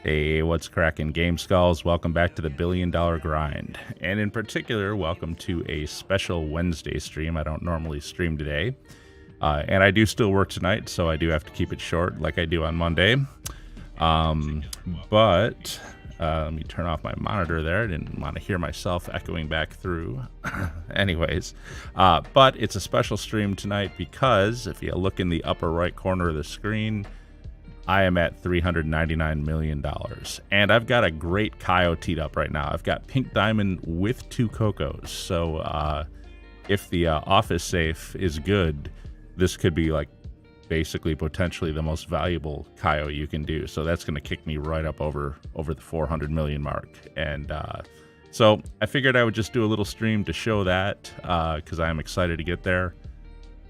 Hey, what's cracking, Game Skulls? Welcome back to the $1 Billion Grind. And in particular, welcome to a special Wednesday stream. I don't normally stream today. And I do still work tonight, so I do have to keep it short like I do on Monday. But let me turn off my monitor there. I didn't want to hear myself echoing back through. Anyways, but it's a special stream tonight because if you look in the upper right corner of the screen, I am at $399 million. And I've got a great Cayo teed up right now. I've got Pink Diamond with 2 Cocos. So if the office safe is good, this could be like basically potentially the most valuable Cayo you can do. So that's going to kick me right up over the 400 million mark. And so I figured I would just do a little stream to show that because I am excited to get there.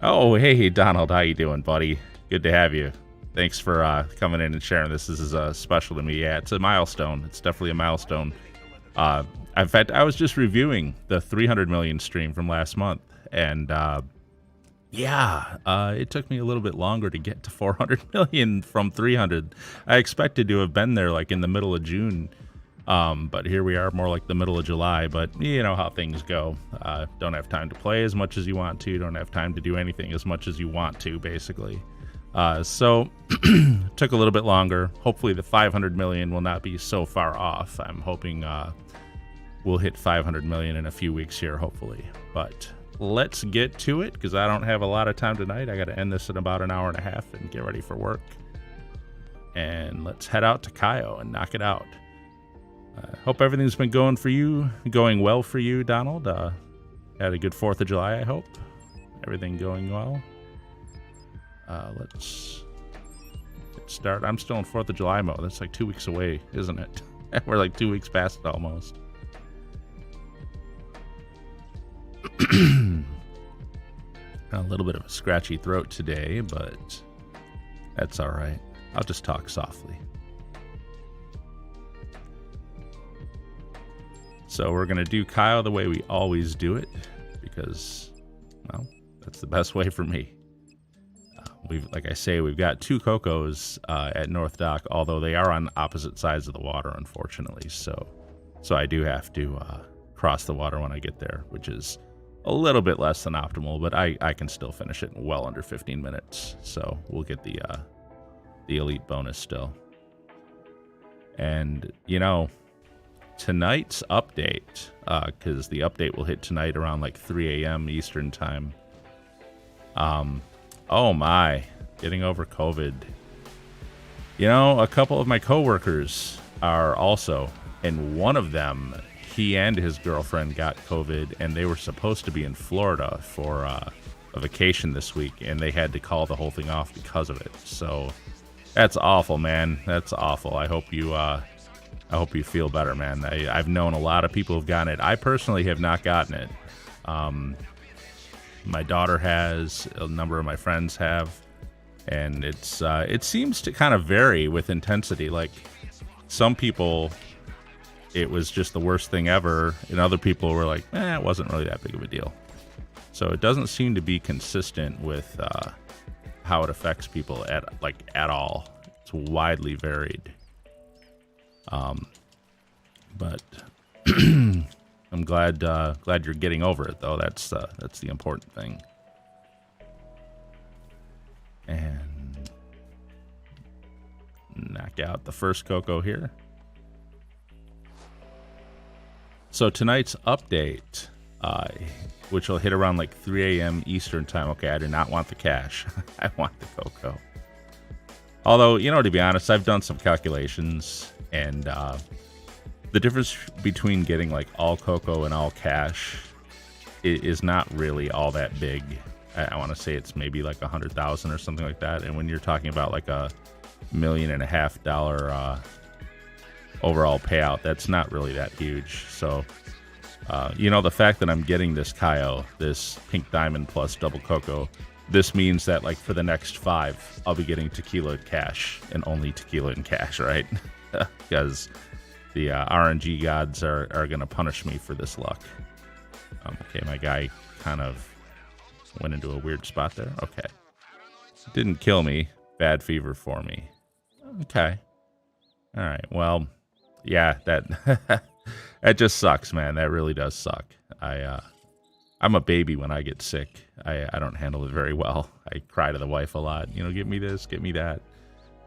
Oh, hey, Donald. How you doing, buddy? Good to have you. Thanks for coming in and sharing this. This is special to me. Yeah, it's a milestone. It's definitely a milestone. In fact, I was just reviewing the 300 million stream from last month. And it took me a little bit longer to get to 400 million from 300. I expected to have been there like in the middle of June. But here we are, more like the middle of July. But you know how things go. Don't have time to play as much as you want to. Don't have time to do anything as much as you want to, basically. So took a little bit longer. Hopefully the 500 million will not be so far off. I'm hoping we'll hit 500 million in a few weeks here, hopefully. But let's get to it because I don't have a lot of time tonight. I got to end this in about an hour and a half and get ready for work. And let's head out to Cayo and knock it out. Hope everything's been going well for you, Donald. Had a good 4th of July, I hope. Everything going well. Let's get started. I'm still in 4th of July mode. That's like 2 weeks away, isn't it? We're like 2 weeks past it almost. A little bit of a scratchy throat today, but that's all right. I'll just talk softly. So we're going to do Cayo the way we always do it because, well, that's the best way for me. Like I say, we've got 2 Cocos at North Dock, although they are on opposite sides of the water, unfortunately. So I do have to cross the water when I get there, which is a little bit less than optimal, but I can still finish it in well under 15 minutes. So we'll get the elite bonus still. And, you know, tonight's update, because the update will hit tonight around like 3 a.m. Eastern time. Oh my, getting over COVID. You know, a couple of my coworkers are also, and one of them, he and his girlfriend got COVID, and they were supposed to be in Florida for a vacation this week, and they had to call the whole thing off because of it. So that's awful, man. That's awful. I hope you feel better, man. I've known a lot of people who've gotten it. I personally have not gotten it. My daughter has, a number of my friends have, and it seems to kind of vary with intensity. Like some people, it was just the worst thing ever, and other people were like, it wasn't really that big of a deal. So it doesn't seem to be consistent with how it affects people at all. It's widely varied. But I'm glad you're getting over it, though. That's the important thing. And knock out the first Coco here. So tonight's update, which will hit around like 3 a.m. Eastern time. Okay, I do not want the cash. I want the Coco. Although, you know, to be honest, I've done some calculations, and the difference between getting like all Coco and all cash is not really all that big. I want to say it's maybe like 100,000 or something like that. And when you're talking about like $1.5 million overall payout, that's not really that huge. So, you know, the fact that I'm getting this Cayo, this Pink Diamond plus double Coco, this means that like for the next 5, I'll be getting tequila and cash, and only tequila and cash, right? Because the RNG gods are going to punish me for this luck. Okay, my guy kind of went into a weird spot there. Okay. Didn't kill me. Bad fever for me. Okay. All right. Well, yeah, that that just sucks, man. That really does suck. I'm a baby when I get sick. I don't handle it very well. I cry to the wife a lot. You know, get me this, get me that.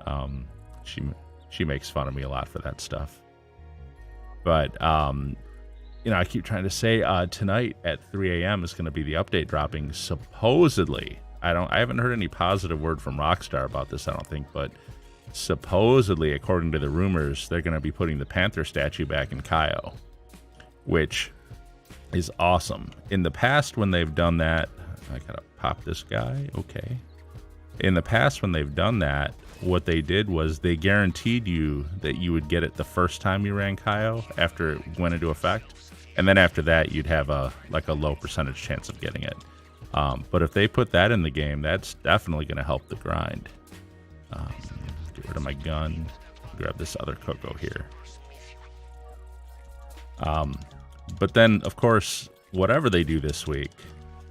Um, she makes fun of me a lot for that stuff. But you know, I keep trying to say tonight at 3 a.m. is going to be the update dropping. Supposedly, I haven't heard any positive word from Rockstar about this. I don't think, but supposedly, according to the rumors, they're going to be putting the Panther statue back in Cayo, which is awesome. In the past, when they've done that, I gotta pop this guy. Okay. In the past, when they've done that, what they did was they guaranteed you that you would get it the first time you ran Cayo after it went into effect, and then after that, you'd have a low percentage chance of getting it. But if they put that in the game, that's definitely going to help the grind. Get rid of my gun. Grab this other Coco here. But then, of course, whatever they do this week,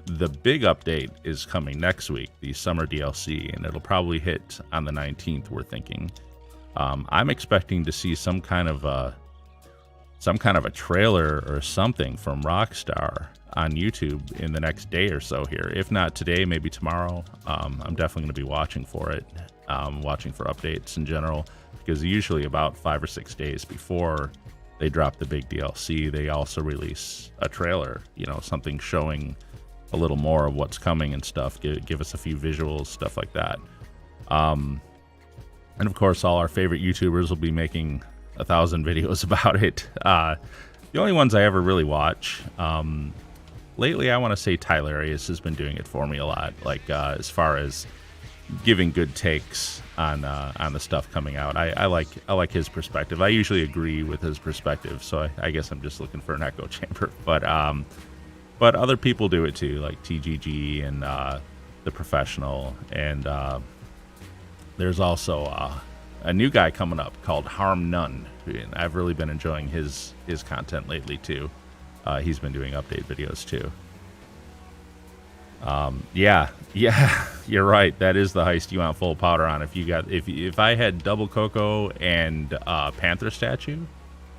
the big update is coming next week, the summer DLC, and it'll probably hit on the 19th, we're thinking. I'm expecting to see some kind of a trailer or something from Rockstar on YouTube in the next day or so here. If not today, maybe tomorrow. I'm definitely going to be watching for it, watching for updates in general, because usually about 5 or 6 days before they drop the big DLC, they also release a trailer, you know, something showing a little more of what's coming and stuff, give us a few visuals, stuff like that. And of course, all our favorite YouTubers will be making 1,000 videos about it. The only ones I ever really watch, lately, I want to say Tylarius has been doing it for me a lot, like as far as giving good takes on the stuff coming out. I like his perspective. I usually agree with his perspective, so I guess I'm just looking for an echo chamber. But other people do it too, like TGG and The Professional, and there's also a new guy coming up called Harm None, and I've really been enjoying his content lately too. He's been doing update videos too. Yeah, you're right. That is the heist you want full powder on. If I had double Coco and Panther statue,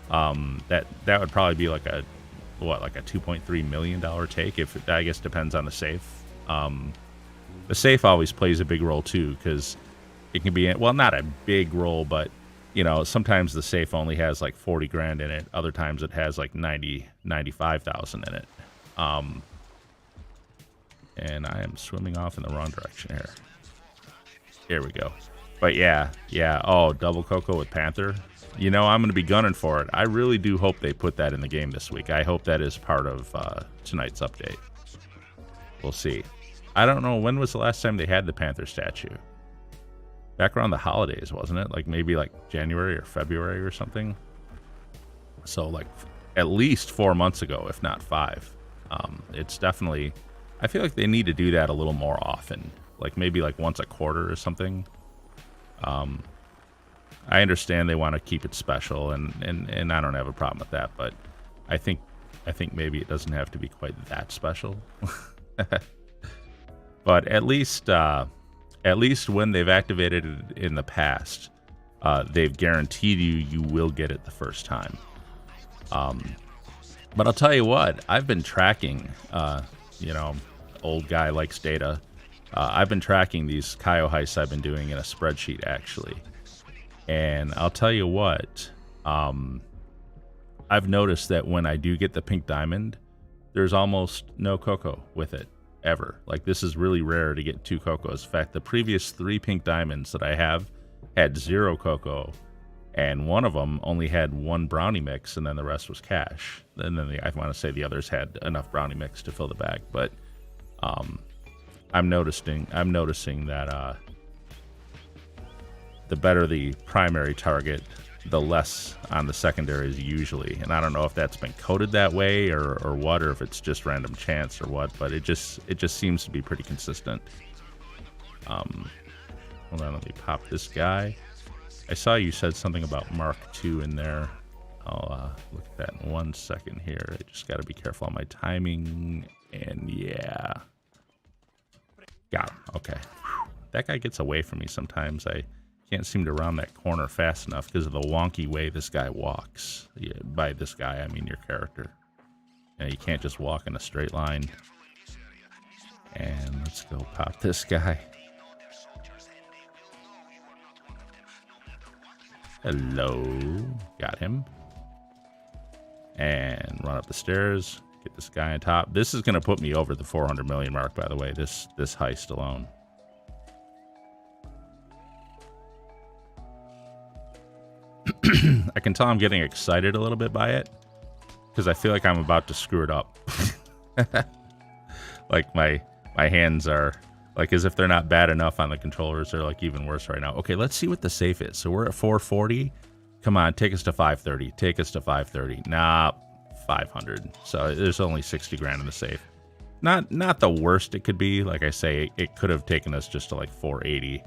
that would probably be like a $2.3 million take. If I guess depends on the safe. The safe always plays a big role too, because it can be, well, not a big role, but you know, sometimes the safe only has like 40 grand in it. Other times it has like 95,000 in it. And I am swimming off in the wrong direction here. Here we go. But yeah. Oh, double Coco with Panther. You know, I'm going to be gunning for it. I really do hope they put that in the game this week. I hope that is part of tonight's update. We'll see. I don't know, when was the last time they had the Panther statue? Back around the holidays, wasn't it? Like maybe like January or February or something. So like at least 4 months ago, if not 5. It's definitely, I feel like they need to do that a little more often. Like maybe like once a quarter or something. I understand they want to keep it special, and I don't have a problem with that, but I think maybe it doesn't have to be quite that special. But at least when they've activated it in the past, they've guaranteed you will get it the first time. But I'll tell you what, I've been tracking, old guy likes data. I've been tracking these Cayo heists I've been doing in a spreadsheet, actually. And I'll tell you what, I've noticed that when I do get the pink diamond, there's almost no Coco with it, ever. Like, this is really rare to get 2 Cocos. In fact, the previous 3 pink diamonds that I have had 0 Coco, and one of them only had 1 brownie mix, and then the rest was cash. And then I want to say the others had enough brownie mix to fill the bag. But I'm noticing that the better the primary target, the less on the secondaries usually. And I don't know if that's been coded that way or what, or if it's just random chance or what, but it just seems to be pretty consistent. Hold on, let me pop this guy. I saw you said something about Mark II in there. I'll look at that in 1 second here. I just got to be careful on my timing. And yeah. Got him. Okay. Whew. That guy gets away from me sometimes. I can't seem to round that corner fast enough because of the wonky way this guy walks. Yeah, by this guy, I mean your character. And you can't just walk in a straight line. And let's go pop this guy. Hello. Got him. And run up the stairs. Get this guy on top. This is going to put me over the 400 million mark, by the way, this heist alone. I can tell I'm getting excited a little bit by it because I feel like I'm about to screw it up. Like my hands are like as if they're not bad enough on the controllers. They're like even worse right now. Okay, let's see what the safe is. So we're at 440. Come on, take us to 530. Take us to 530. Nah, 500. So there's only 60 grand in the safe. Not the worst it could be. Like I say, it could have taken us just to like 480.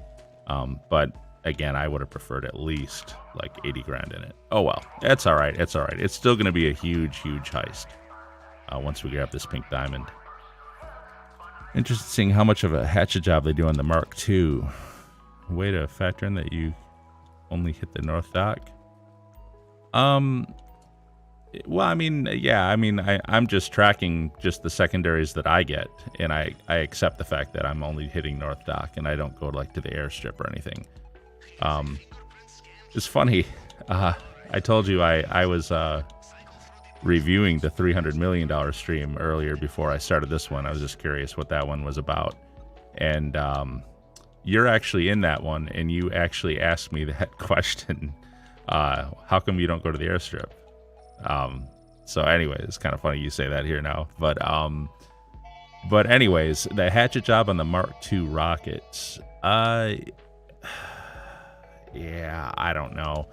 But again, I would have preferred at least like 80 grand in it. Oh well, that's all right. It's all right. It's still going to be a huge heist once we grab this pink diamond. Interested in seeing how much of a hatchet job they do on the Mark II. Way to factor in that you only hit the North Dock. Well, I mean, yeah, I mean, I'm just tracking just the secondaries that I get, and I accept the fact that I'm only hitting North Dock, and I don't go like to the airstrip or anything. It's funny. I told you I was reviewing the $300 million stream earlier before I started this one. I was just curious what that one was about. And you're actually in that one, and you actually asked me that question. How come you don't go to the airstrip? So anyway, it's kind of funny you say that here now. But anyways, the hatchet job on the Mark II rockets. Yeah, I don't know.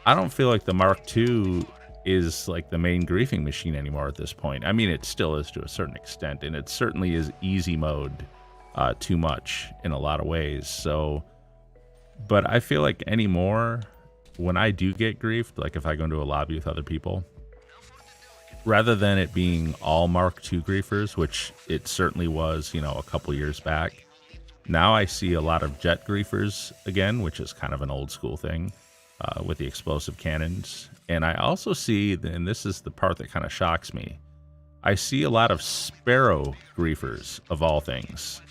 I don't feel like the Mark II is like the main griefing machine anymore at this point. I mean, it still is to a certain extent, and it certainly is easy mode too much in a lot of ways. So, but I feel like anymore, when I do get griefed, like if I go into a lobby with other people, rather than it being all Mark II griefers, which it certainly was, you know, a couple years back, now I see a lot of jet griefers again, which is kind of an old school thing with the explosive cannons. And I also see, and this is the part that kind of shocks me, I see a lot of Sparrow griefers of all things.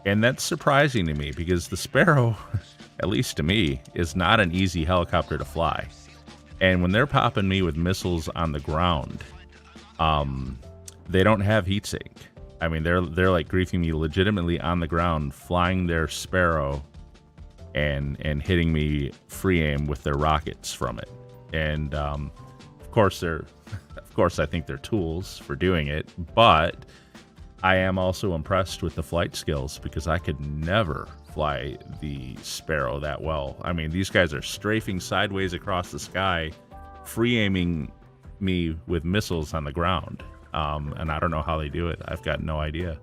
And that's surprising to me because the Sparrow, at least to me, is not an easy helicopter to fly. And when they're popping me with missiles on the ground, they don't have heat sink. I mean, they're like griefing me legitimately on the ground, flying their Sparrow and hitting me free aim with their rockets from it. And of course I think they're tools for doing it, but I am also impressed with the flight skills because I could never fly the Sparrow that well. I mean, these guys are strafing sideways across the sky, free aiming me with missiles on the ground. And I don't know how they do it. I've got no idea.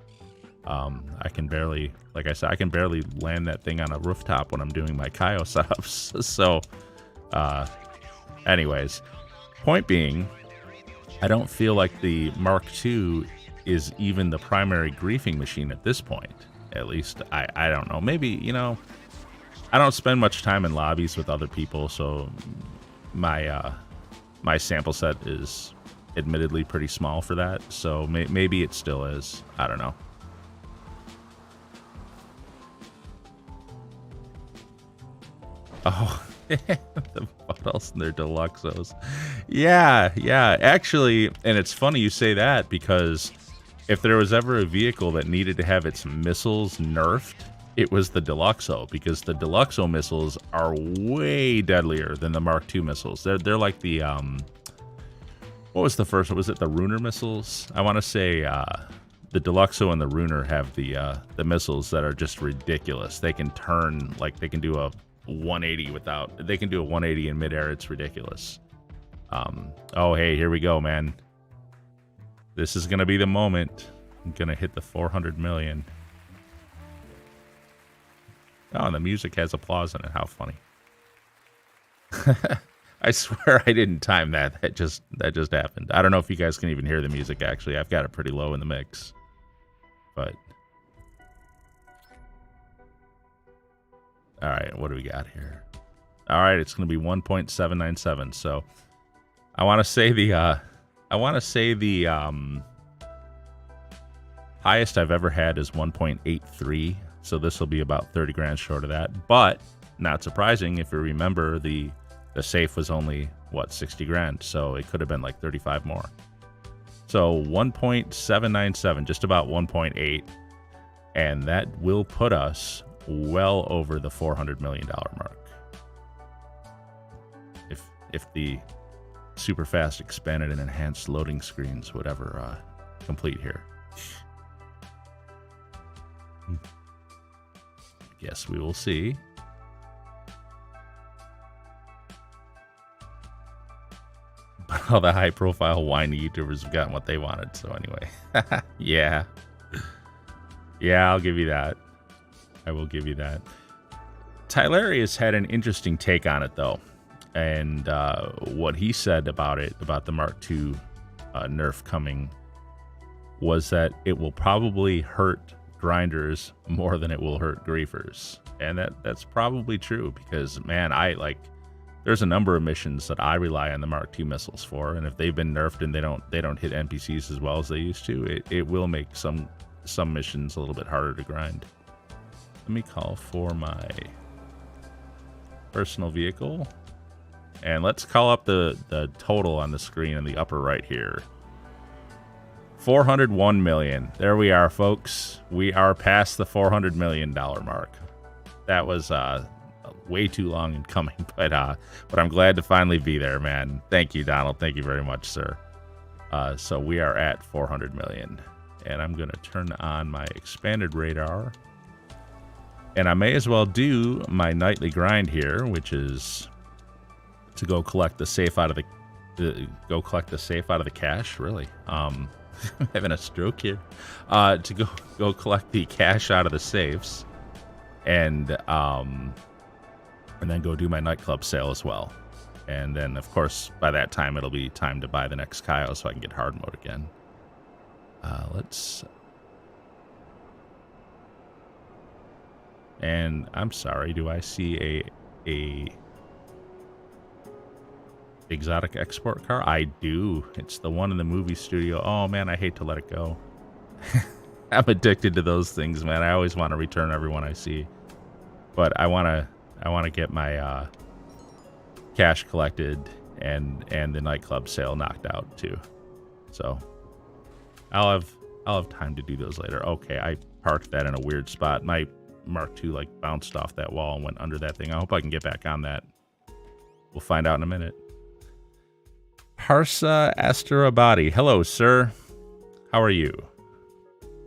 I can barely, like I said, I can barely land that thing on a rooftop when I'm doing my Cayo setups. So, anyways, point being, I don't feel like the Mark II is even the primary griefing machine at this point. At least, I don't know. Maybe, you know, I don't spend much time in lobbies with other people, so my sample set is admittedly pretty small for that. So maybe it still is. I don't know. Oh, the bottles and their Deluxos. Yeah. Actually, and it's funny you say that because if there was ever a vehicle that needed to have its missiles nerfed, it was the Deluxo, because the Deluxo missiles are way deadlier than the Mark II missiles. They're like the what was the first one? Was it the Runer missiles? I want to say the Deluxo and the Runer have the missiles that are just ridiculous. They can turn, like they can do a 180 without, they can do a 180 in midair. It's ridiculous. Oh, hey, here we go, man. This is going to be the moment. I'm going to hit the 400 million. Oh, and the music has applause in it. How funny. I swear I didn't time that. That just happened. I don't know if you guys can even hear the music, actually. I've got it pretty low in the mix. But All right, what do we got here? All right, it's going to be 1.797. So I want to say the highest I've ever had is 1.83. So this will be about 30 grand short of that. But not surprising, if you remember, the safe was only, what, 60 grand. So it could have been like 35 more. So 1.797, just about 1.8. And that will put us well over the $400 million mark. If the super fast expanded and enhanced loading screens would ever complete here. Yes, we will see. But all the high-profile whiny YouTubers have gotten what they wanted. So anyway, yeah, I'll give you that. I will give you that. Tylarius had an interesting take on it, though, and what he said about it, about the Mark II nerf coming, was that it will probably hurt grinders more than it will hurt griefers, and that's probably true, because man, there's a number of missions that I rely on the Mark II missiles for, and if they've been nerfed and they don't hit NPCs as well as they used to, it will make some missions a little bit harder to grind. Let me call for my personal vehicle, and let's call up the total on the screen in the upper right here. 401 million. There we are, folks. We are past the $400 million mark. That was way too long in coming, but I'm glad to finally be there, man. Thank you, Donald. Thank you very much, sir. So we are at 400 million, and I'm gonna turn on my expanded radar, and I may as well do my nightly grind here, which is to go collect the safe out of the cache. Really, I'm having a stroke here. To go collect the cash out of the safes, and then go do my nightclub sale as well. And then, of course, by that time, it'll be time to buy the next Cayo so I can get hard mode again. And I'm sorry, do I see a exotic export car? I do. It's the one in the movie studio. Oh man, I hate to let it go. I'm addicted to those things, man. I always want to return everyone I see. But I want to get my cash collected and the nightclub sale knocked out too. So I'll have time to do those later. Okay, I parked that in a weird spot. My Mark II bounced off that wall and went under that thing. I hope I can get back on that. We'll find out in a minute. Parsa Asterabadi. Hello, sir. How are you?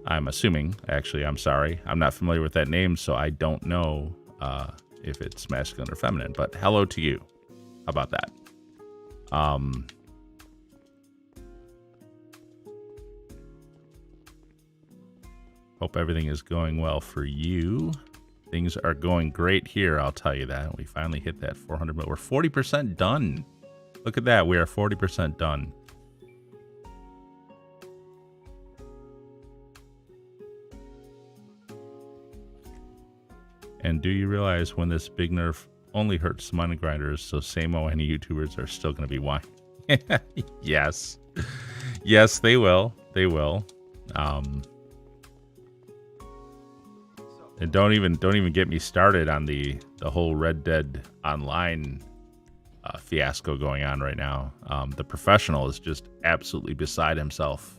I'm assuming, actually, I'm sorry. I'm not familiar with that name, so I don't know if it's masculine or feminine, but hello to you. How about that? Hope everything is going well for you. Things are going great here, I'll tell you that. We finally hit that 400 mil. We're 40% done. Look at that. We are 40% done. And do you realize when this big nerf only hurts the money grinders, so same ONE YouTubers are still going to be whining? Yes. Yes, they will. They will. And don't even get me started on the whole Red Dead Online fiasco going on right now. The professional is just absolutely beside himself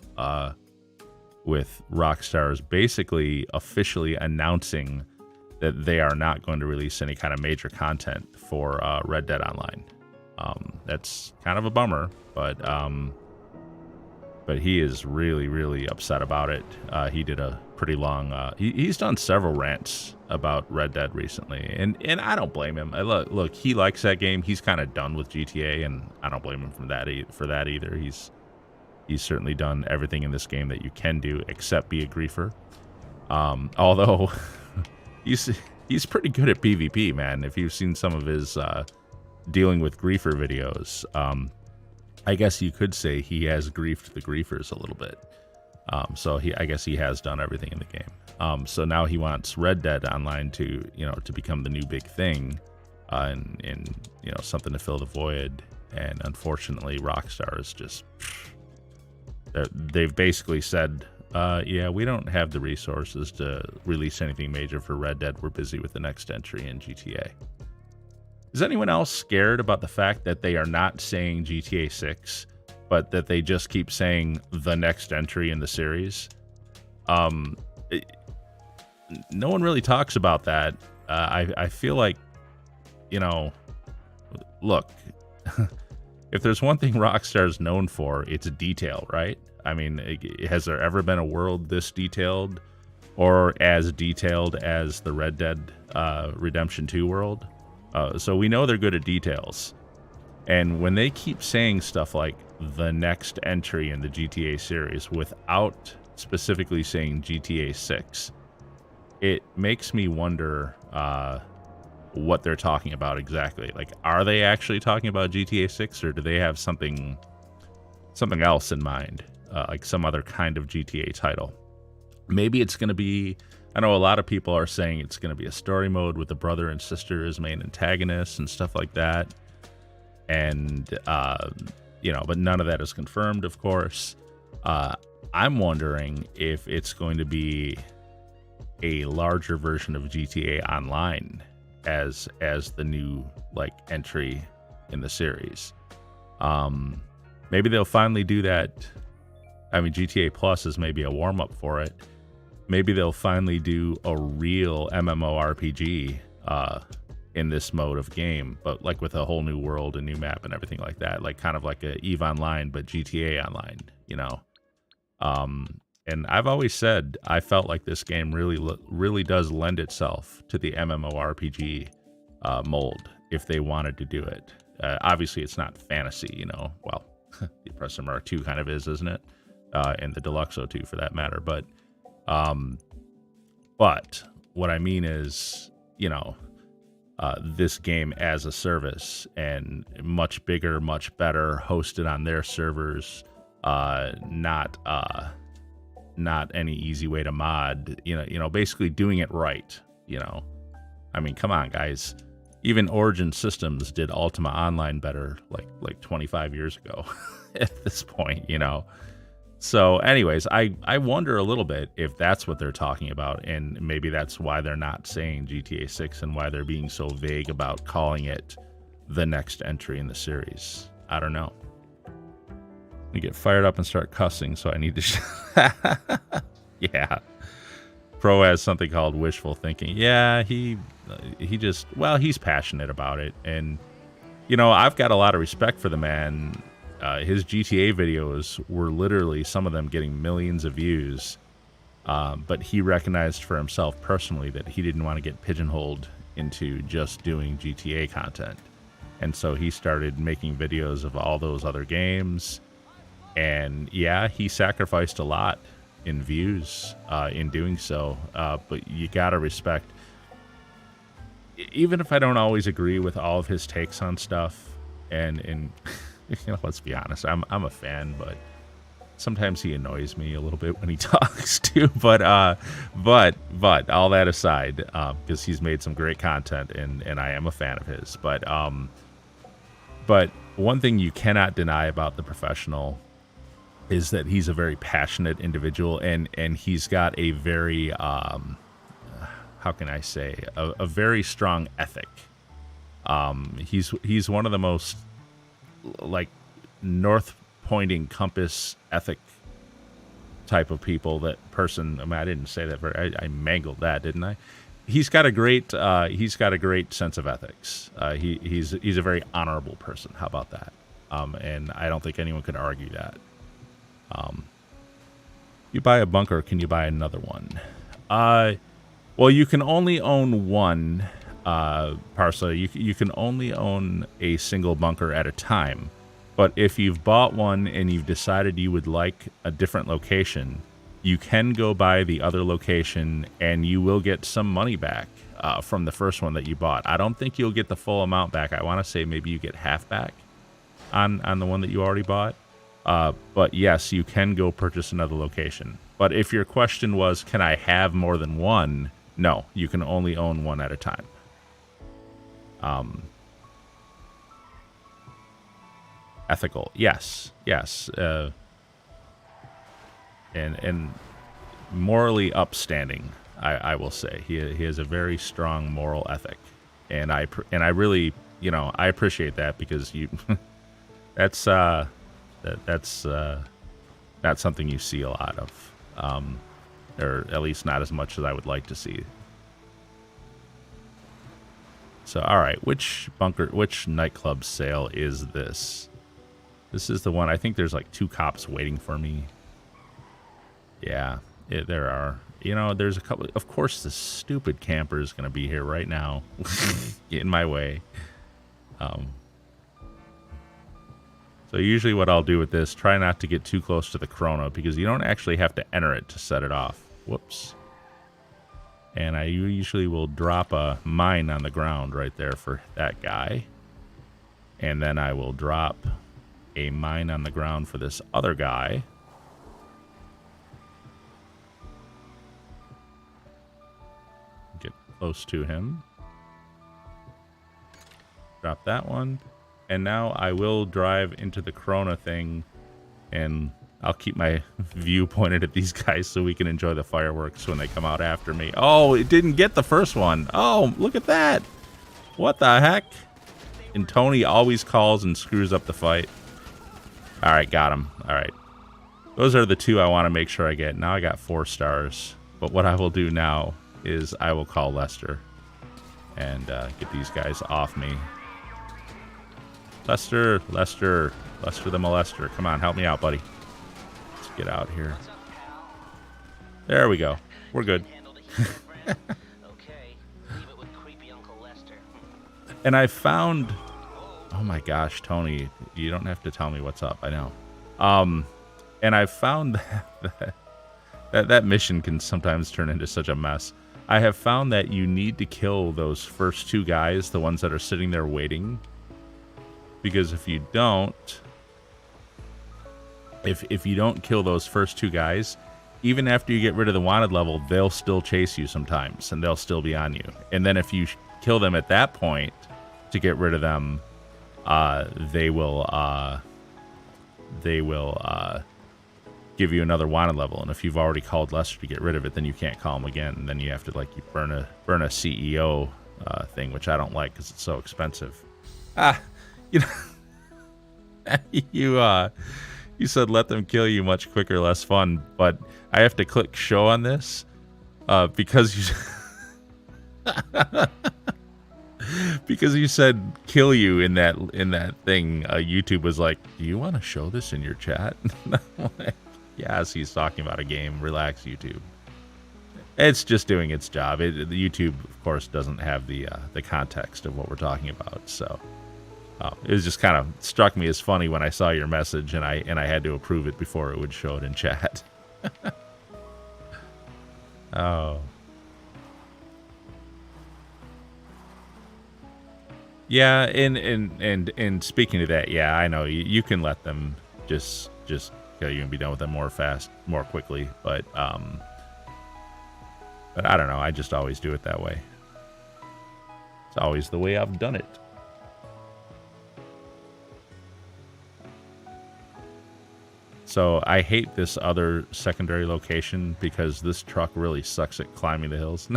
with Rockstar's basically officially announcing that they are not going to release any kind of major content for Red Dead Online. That's kind of a bummer, but he is really, really upset about it. He did a pretty long... he's done several rants about Red Dead recently, and I don't blame him. Look, he likes that game. He's kind of done with GTA, and I don't blame him for that either. He's certainly done everything in this game that you can do except be a griefer. Although he's pretty good at PvP, man. If you've seen some of his dealing with griefer videos, I guess you could say he has griefed the griefers a little bit. So I guess he has done everything in the game. So now he wants Red Dead Online to, to become the new big thing, and something to fill the void. And unfortunately, Rockstar is just, they've basically said, yeah, we don't have the resources to release anything major for Red Dead. We're busy with the next entry in GTA. Is anyone else scared about the fact that they are not saying GTA 6, but that they just keep saying the next entry in the series? No one really talks about that. I feel like, look, if there's one thing Rockstar is known for, it's detail, right? I mean, has there ever been a world this detailed or as detailed as the Red Dead Redemption 2 world? So we know they're good at details. And when they keep saying stuff like the next entry in the GTA series without specifically saying GTA 6, it makes me wonder what they're talking about exactly. Like, are they actually talking about GTA 6, or do they have something else in mind, like some other kind of GTA title? Maybe it's going to be, I know a lot of people are saying it's going to be a story mode with the brother and sister as main antagonists and stuff like that. And, but none of that is confirmed, of course. I'm wondering if it's going to be a larger version of GTA Online as the new entry in the series. Maybe they'll finally do that. I mean, GTA Plus is maybe a warm-up for it. Maybe they'll finally do a real MMORPG in this mode of game, but with a whole new world, a new map, and everything like that. Kind of like a EVE Online, but GTA Online, And I've always said I felt like this game really does lend itself to the MMORPG mold if they wanted to do it. Obviously, it's not fantasy, Well, the Oppressor Mark 2 kind of is, isn't it? And the Deluxo 2 for that matter. But what I mean is, this game as a service, and much bigger, much better, hosted on their servers, not any easy way to mod, basically doing it right, I mean, come on, guys. Even Origin Systems did Ultima Online better like 25 years ago at this point, So anyways, I wonder a little bit if that's what they're talking about, and maybe that's why they're not saying GTA 6 and why they're being so vague about calling it the next entry in the series. I don't know. I get fired up and start cussing, so I need to... Yeah. Pro has something called wishful thinking. Yeah, he just... Well, he's passionate about it, and, I've got a lot of respect for the man. His GTA videos were literally, some of them getting millions of views, but he recognized for himself personally that he didn't want to get pigeonholed into just doing GTA content. And so he started making videos of all those other games. And yeah, he sacrificed a lot in views in doing so, but you gotta respect, even if I don't always agree with all of his takes on stuff, and let's be honest, I'm a fan, but sometimes he annoys me a little bit when he talks too. But all that aside, because he's made some great content, and I am a fan of his. But one thing you cannot deny about the professional is that he's a very passionate individual, and he's got a very how can I say, a very strong ethic. He's one of the most north pointing compass ethic type of people. That person, I mean, I didn't say that very, I mangled that, didn't I? He's got a great sense of ethics. He's a very honorable person. How about that? And I don't think anyone could argue that. You buy a bunker, can you buy another one? Well, you can only own one parcel. You can only own a single bunker at a time. But if you've bought one and you've decided you would like a different location, you can go buy the other location, and you will get some money back from the first one that you bought. I don't think you'll get the full amount back. I want to say maybe you get half back on the one that you already bought. But yes, you can go purchase another location. But if your question was, can I have more than one? No, you can only own one at a time. Ethical, yes, yes. And morally upstanding, I will say. He has a very strong moral ethic. And I really, you know, I appreciate that, because you that's not something you see a lot of, or at least not as much as I would like to see. So, all right, which nightclub sale is this? This is the one. I think there's like 2 cops waiting for me. Yeah, there are. You know, there's a couple. Of course, this stupid camper is going to be here right now. Get in my way. So usually what I'll do with this, try not to get too close to the chrono, because you don't actually have to enter it to set it off. Whoops. And I usually will drop a mine on the ground right there for that guy. And then I will drop a mine on the ground for this other guy. Get close to him. Drop that one. And now I will drive into the Corona thing, and I'll keep my view pointed at these guys so we can enjoy the fireworks when they come out after me. Oh, it didn't get the first one. Oh, look at that. What the heck? And Tony always calls and screws up the fight. All right, got him. All right. Those are the 2 I want to make sure I get. Now I got 4 stars. But what I will do now is I will call Lester and get these guys off me. Lester the molester. Come on, help me out, buddy. Let's get out here. There we go. We're good. And I found... Oh my gosh, Tony, you don't have to tell me what's up. I know. And I found that mission can sometimes turn into such a mess. I have found that you need to kill those first 2 guys, the ones that are sitting there waiting. Because if you don't, if you don't kill those first 2 guys, even after you get rid of the wanted level, they'll still chase you sometimes, and they'll still be on you. And then if you kill them at that point to get rid of them, they will give you another wanted level. And if you've already called Lester to get rid of it, then you can't call him again. And then you have to you burn a CEO thing, which I don't like because it's so expensive. You know, you said let them kill you, much quicker, less fun. But I have to click show on this because you because you said kill you in that thing. YouTube was like, do you want to show this in your chat? I'm like, yes, he's talking about a game. Relax, YouTube. It's just doing its job. The YouTube, of course, doesn't have the context of what we're talking about, so. It was just kind of struck me as funny when I saw your message, and I had to approve it before it would show it in chat. Oh. Yeah, and speaking of that, yeah, I know you can let them just kill you and be done with them more quickly, but I don't know. I just always do it that way. It's always the way I've done it. So I hate this other secondary location because this truck really sucks at climbing the hills.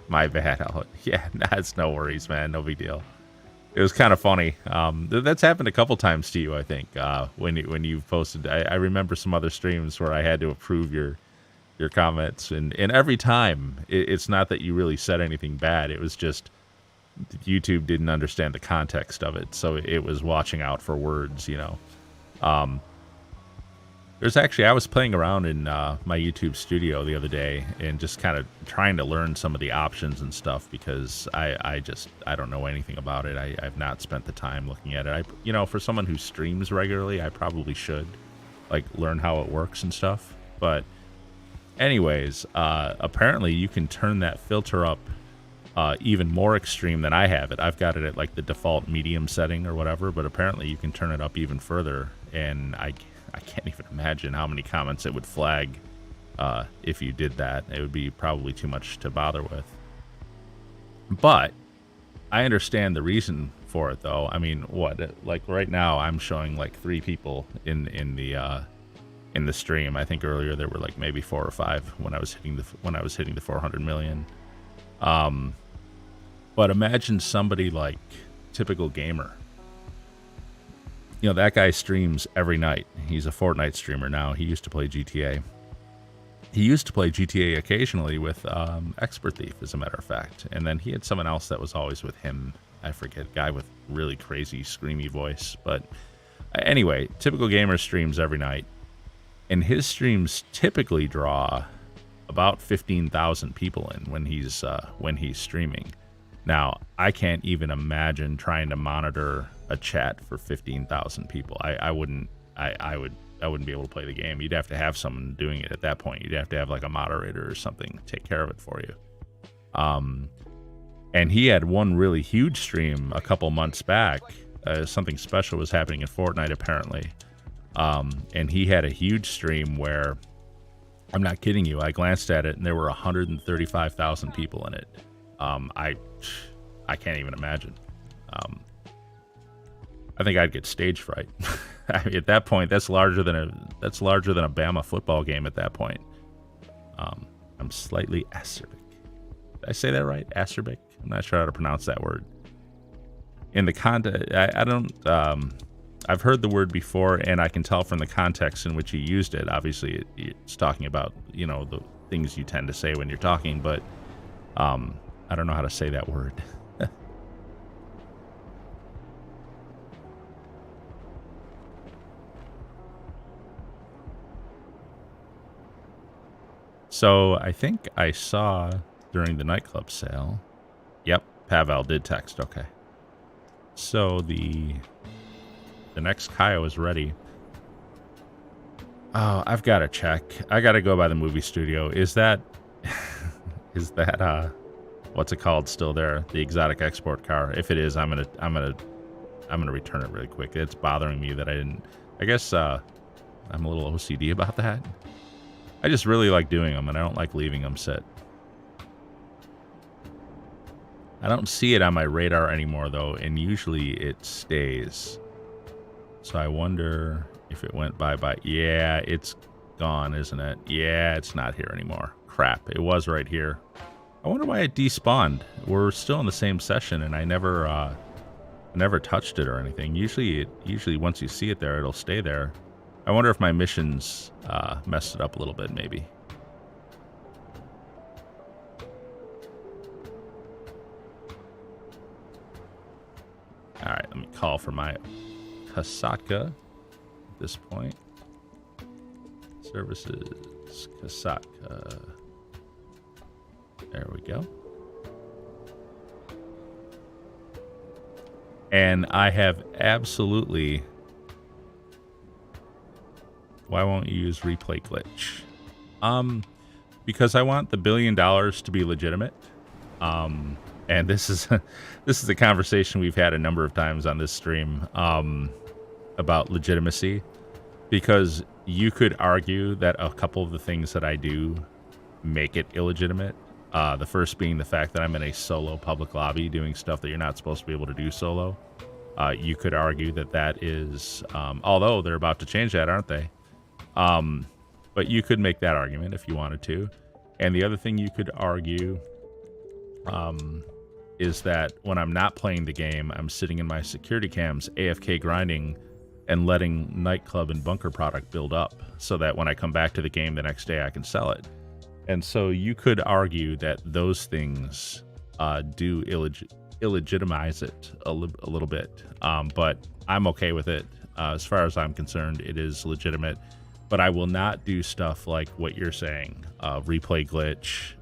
My bad. Yeah, that's no worries, man. No big deal. It was kind of funny. That's happened a couple times to you, I think, when you've posted. I remember some other streams where I had to approve your comments, and every time it's not that you really said anything bad. It was just YouTube didn't understand the context of it, so it was watching out for words, you know. There's actually, I was playing around in my YouTube studio the other day and just kind of trying to learn some of the options and stuff because I don't know anything about it. I've not spent the time looking at it. You know, for someone who streams regularly, I probably should learn how it works and stuff. But anyways, apparently you can turn that filter up even more extreme than I have it. I've got it at the default medium setting or whatever, but apparently you can turn it up even further, and I can't even imagine how many comments it would flag if you did that. It would be probably too much to bother with. But I understand the reason for it, though. I mean, like right now, I'm showing like 3 people in the stream. I think earlier there were like maybe 4 or 5 when I was hitting the 400 million. But imagine somebody like Typical Gamer. You know, that guy streams every night. He's a Fortnite streamer now. He used to play GTA. He used to play GTA occasionally with Expert Thief, as a matter of fact. And then he had someone else that was always with him. I forget, guy with really crazy, screamy voice. But anyway, Typical Gamer streams every night. And his streams typically draw about 15,000 people in when he's streaming. Now, I can't even imagine trying to monitor a chat for 15,000 people. I wouldn't be able to play the game. You'd have to have someone doing it at that point. You'd have to have like a moderator or something take care of it for you. And he had one really huge stream a couple months back. Something special was happening in Fortnite apparently. And he had a huge stream where, I'm not kidding you, I glanced at it and there were 135,000 people in it. I can't even imagine. I think I'd get stage fright. I mean, at that point, that's larger than a Bama football game. At that point, I'm slightly acerbic. Did I say that right? Acerbic. I'm not sure how to pronounce that word. In the context, I don't. I've heard the word before, and I can tell from the context in which he used it. Obviously, it's talking about, you know, the things you tend to say when you're talking, but I don't know how to say that word. So I think I saw during the nightclub sale. Yep, Pavel did text. Okay. So the next Cayo is ready. Oh, I've got to check. I got to go by the movie studio. Is that what's it called still there? The exotic export car. If it is, I'm gonna return it really quick. It's bothering me that I didn't. I guess I'm a little OCD about that. I just really like doing them, and I don't like leaving them sit. I don't see it on my radar anymore, though, and usually it stays. So I wonder if it went bye-bye. Yeah, it's gone, isn't it? Yeah, it's not here anymore. Crap, it was right here. I wonder why it despawned. We're still in the same session, and I never touched it or anything. Usually once you see it there, it'll stay there. I wonder if my missions messed it up a little bit, maybe. All right, let me call for my Kasatka at this point. Services, Kasatka. There we go. And I have absolutely... Why won't you use replay glitch? Because I want the $1 billion to be legitimate. And this is a conversation we've had a number of times on this stream about legitimacy. Because you could argue that a couple of the things that I do make it illegitimate. The first being the fact that I'm in a solo public lobby doing stuff that you're not supposed to be able to do solo. You could argue that is, although they're about to change that, aren't they? But you could make that argument if you wanted to. And the other thing you could argue is that when I'm not playing the game, I'm sitting in my security cams, AFK grinding, and letting Nightclub and Bunker product build up so that when I come back to the game the next day, I can sell it. And so you could argue that those things do illegitimize it a little bit. But I'm okay with it. As far as I'm concerned, it is legitimate. But I will not do stuff like what you're saying, replay glitch,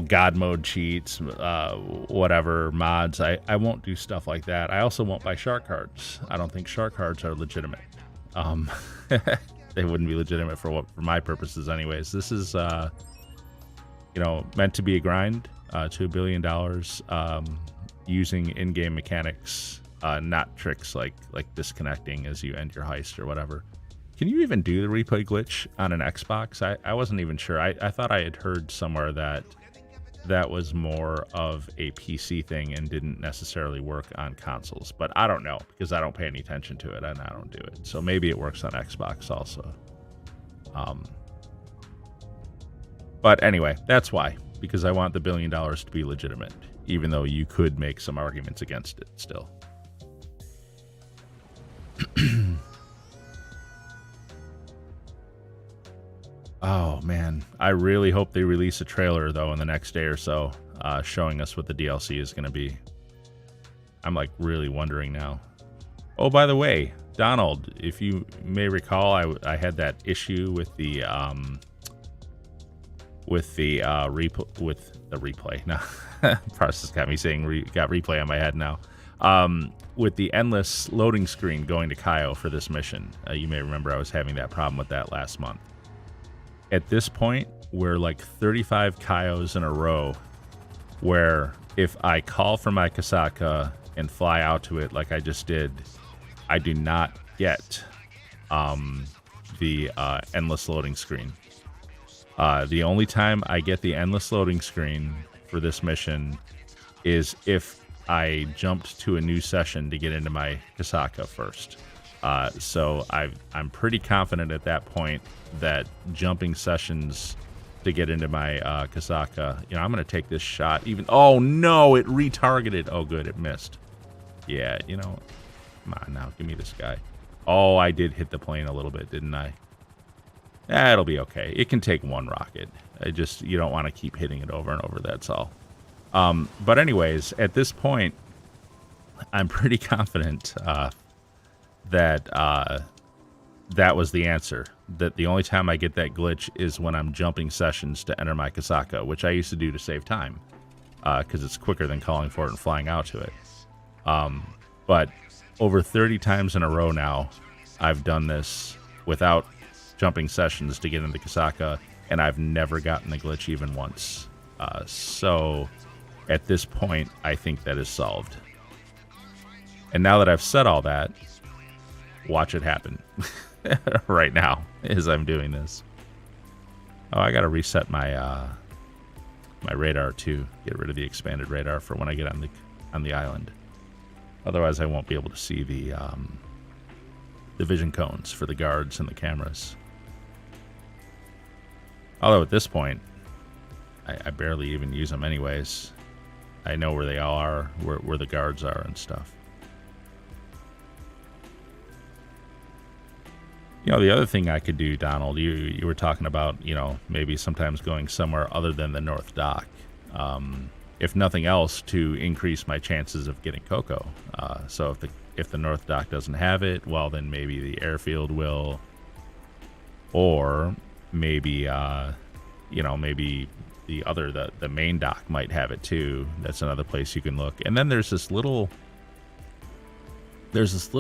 God mode cheats, whatever, mods. I won't do stuff like that. I also won't buy shark cards. I don't think shark cards are legitimate. They wouldn't be legitimate for my purposes anyways. This is, meant to be a grind to $1 billion using in-game mechanics. Not tricks like disconnecting as you end your heist or whatever. Can you even do the replay glitch on an Xbox? I wasn't even sure. I thought I had heard somewhere that that was more of a PC thing and didn't necessarily work on consoles. But I don't know, because I don't pay any attention to it and I don't do it. So maybe it works on Xbox also. But anyway, that's why. Because I want the $1 billion to be legitimate, even though you could make some arguments against it still. Oh, man. I really hope they release a trailer, though, in the next day or so, showing us what the DLC is going to be. I'm, like, really wondering now. Oh, by the way, Donald, if you may recall, I had that issue with the replay. No, process got me saying got replay on my head now. With the endless loading screen going to Cayo for this mission. You may remember I was having that problem with that last month. At this point, we're like 35 Cayos in a row where if I call for my Kasaka and fly out to it like I just did, I do not get the endless loading screen. The only time I get the endless loading screen for this mission is if I jumped to a new session to get into my Kasaka first. So I'm pretty confident at that point that jumping sessions to get into my Kasaka, you know, I'm going to take this shot even. Oh, no, it retargeted. Oh, good, it missed. Yeah, you know, come on now, give me this guy. Oh, I did hit the plane a little bit, didn't I? It'll be okay. It can take one rocket. You don't want to keep hitting it over and over, that's all. But anyways, at this point, I'm pretty confident that that was the answer. That the only time I get that glitch is when I'm jumping sessions to enter my Kasaka, which I used to do to save time, because it's quicker than calling for it and flying out to it. But over 30 times in a row now, I've done this without jumping sessions to get into Kasaka, and I've never gotten the glitch even once. So at this point, I think that is solved. And now that I've said all that, watch it happen right now as I'm doing this. Oh, I got to reset my my radar too. Get rid of the expanded radar for when I get on the island. Otherwise, I won't be able to see the vision cones for the guards and the cameras. Although at this point, I barely even use them anyways. I know where they all are, where the guards are and stuff. You know, the other thing I could do, Donald, you were talking about, you know, maybe sometimes going somewhere other than the North Dock. If nothing else, to increase my chances of getting Coco. So if the North Dock doesn't have it, well, then maybe the airfield will. Or maybe, you know, maybe the main dock might have it too. That's another place you can look. And then there's this little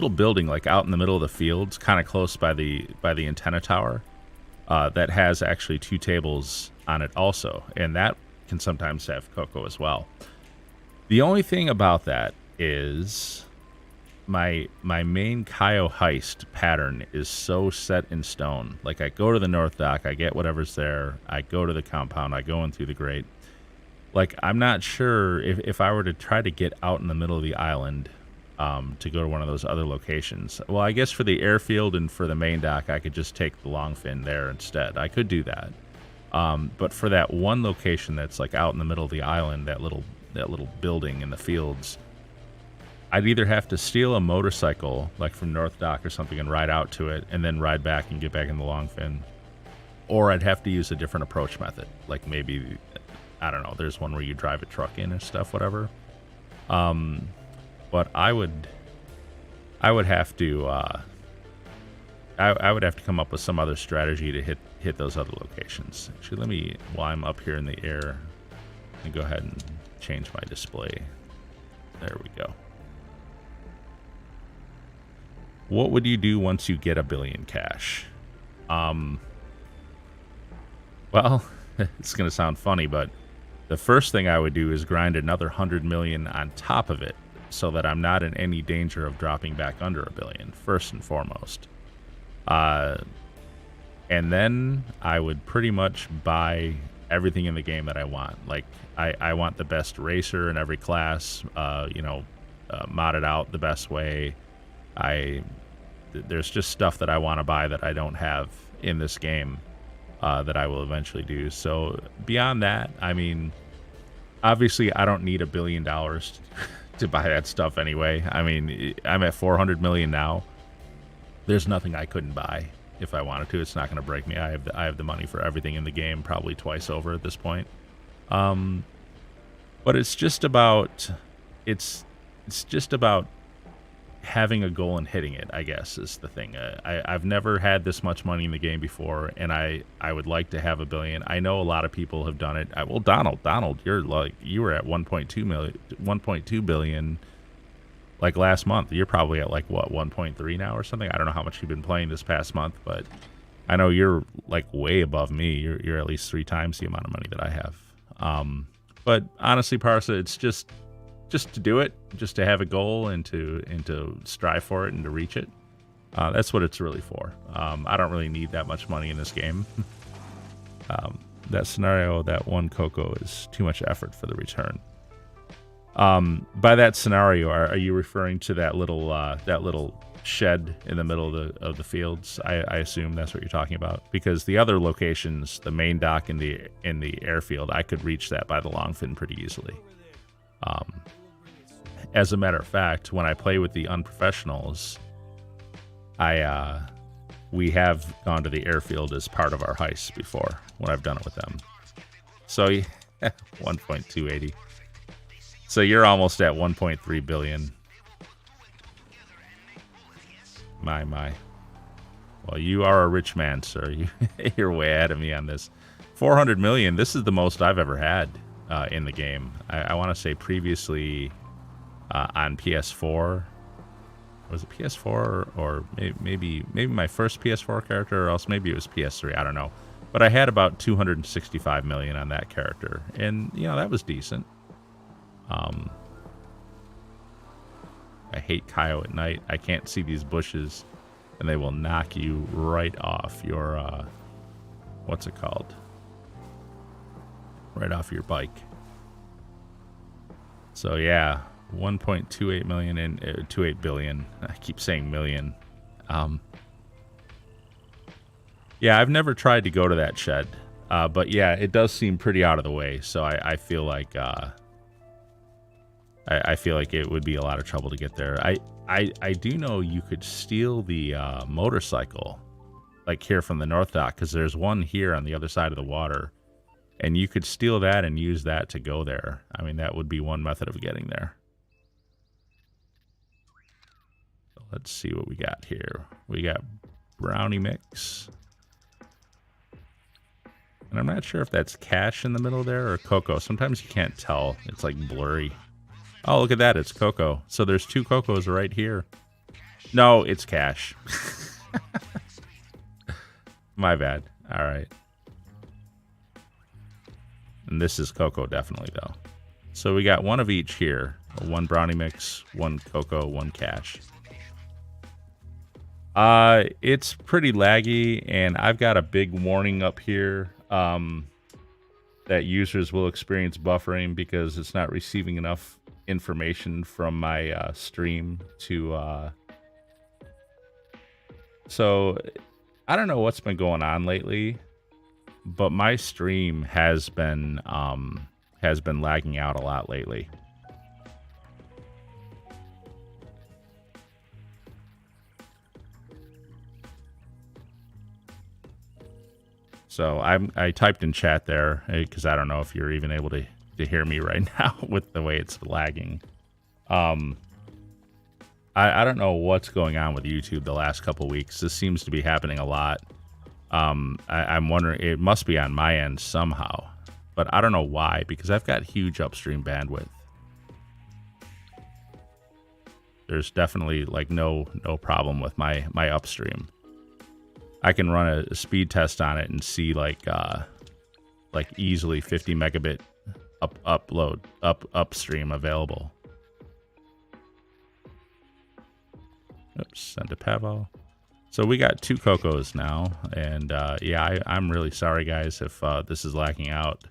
building like out in the middle of the fields, kind of close by the antenna tower, that has actually 2 tables on it also, and that can sometimes have Coco as well. The only thing about that is my main Cayo heist pattern is so set in stone. Like, I go to the North Dock, I get whatever's there, I go to the compound, I go in through the grate. Like, I'm not sure if I were to try to get out in the middle of the island to go to one of those other locations. Well, I guess for the airfield and for the main dock, I could just take the long fin there instead. I could do that. But for that one location that's like out in the middle of the island, that little building in the fields, I'd either have to steal a motorcycle, like from North Dock or something, and ride out to it, and then ride back and get back in the long fin. Or I'd have to use a different approach method. Like maybe, I don't know, there's one where you drive a truck in and stuff, whatever. But I would have to I would have to come up with some other strategy to hit those other locations. Actually, let me, while I'm up here in the air, let me go ahead and change my display. There we go. What would you do once you get $1 billion cash? Well, it's going to sound funny, but the first thing I would do is grind another 100 million on top of it, so that I'm not in any danger of dropping back under $1 billion, first and foremost. And then I would pretty much buy everything in the game that I want. Like, I want the best racer in every class, modded out the best way. There's just stuff that I want to buy that I don't have in this game that I will eventually do. So beyond that, I mean, obviously I don't need $1 billion to buy that stuff anyway. I mean, I'm at 400 million now. There's nothing I couldn't buy if I wanted to. It's not going to break me. I have the money for everything in the game, probably twice over at this point. But it's just about having a goal and hitting it, I guess, is the thing. I've never had this much money in the game before, and I would like to have $1 billion. I know a lot of people have done it. Well, Donald, you were at 1.2 billion like last month. You're probably at like what, 1.3 now or something. I don't know how much you've been playing this past month, but I know you're like way above me. You're at least 3 times the amount of money that I have. But honestly, Parsa, it's just to do it, just to have a goal and to strive for it and to reach it. That's what it's really for. I don't really need that much money in this game. That scenario, that one Coco, is too much effort for the return. By that scenario, are you referring to that little shed in the middle of the fields? I assume that's what you're talking about, because the other locations, the main dock in the airfield, I could reach that by the long fin pretty easily. As a matter of fact, when I play with the unprofessionals, we have gone to the airfield as part of our heist before when I've done it with them. So 1.280. So you're almost at 1.3 billion. My. Well, you are a rich man, sir. You're way ahead of me on this. 400 million. This is the most I've ever had in the game. I want to say previously on PS4. Was it PS4 or maybe my first PS4 character, or else maybe it was PS3. I don't know. But I had about 265 million on that character, and that was decent. I hate Cayo at night. I can't see these bushes, and they will knock you right off your what's it called? Right off your bike. So yeah, 1.28 million and 28 billion. I keep saying million. Yeah, I've never tried to go to that shed, but yeah, it does seem pretty out of the way. So I feel like I feel like it would be a lot of trouble to get there. I do know you could steal the motorcycle, like here from the North Dock, because there's one here on the other side of the water, and you could steal that and use that to go there. I mean, that would be one method of getting there. So let's see what we got here. We got brownie mix. And I'm not sure if that's cash in the middle there or cocoa. Sometimes you can't tell. It's like blurry. Oh, look at that. It's cocoa. So there's 2 cocos right here. No, it's cash. My bad. All right. And this is cocoa definitely, though. So we got one of each here. 1 brownie mix, 1 cocoa, 1 cash. It's pretty laggy, and I've got a big warning up here that users will experience buffering because it's not receiving enough information from my stream to so I don't know what's been going on lately, but my stream has been lagging out a lot lately. So I typed in chat there because I don't know if you're even able to hear me right now with the way it's lagging. I don't know what's going on with YouTube the last couple weeks. This seems to be happening a lot. I'm wondering, it must be on my end somehow, but I don't know why, because I've got huge upstream bandwidth. There's definitely like no problem with my upstream. I can run a speed test on it and see like easily 50 megabit upstream available. Oops, send to Pavel. So we got 2 Cocos now, and yeah, I'm really sorry, guys, if this is lacking out.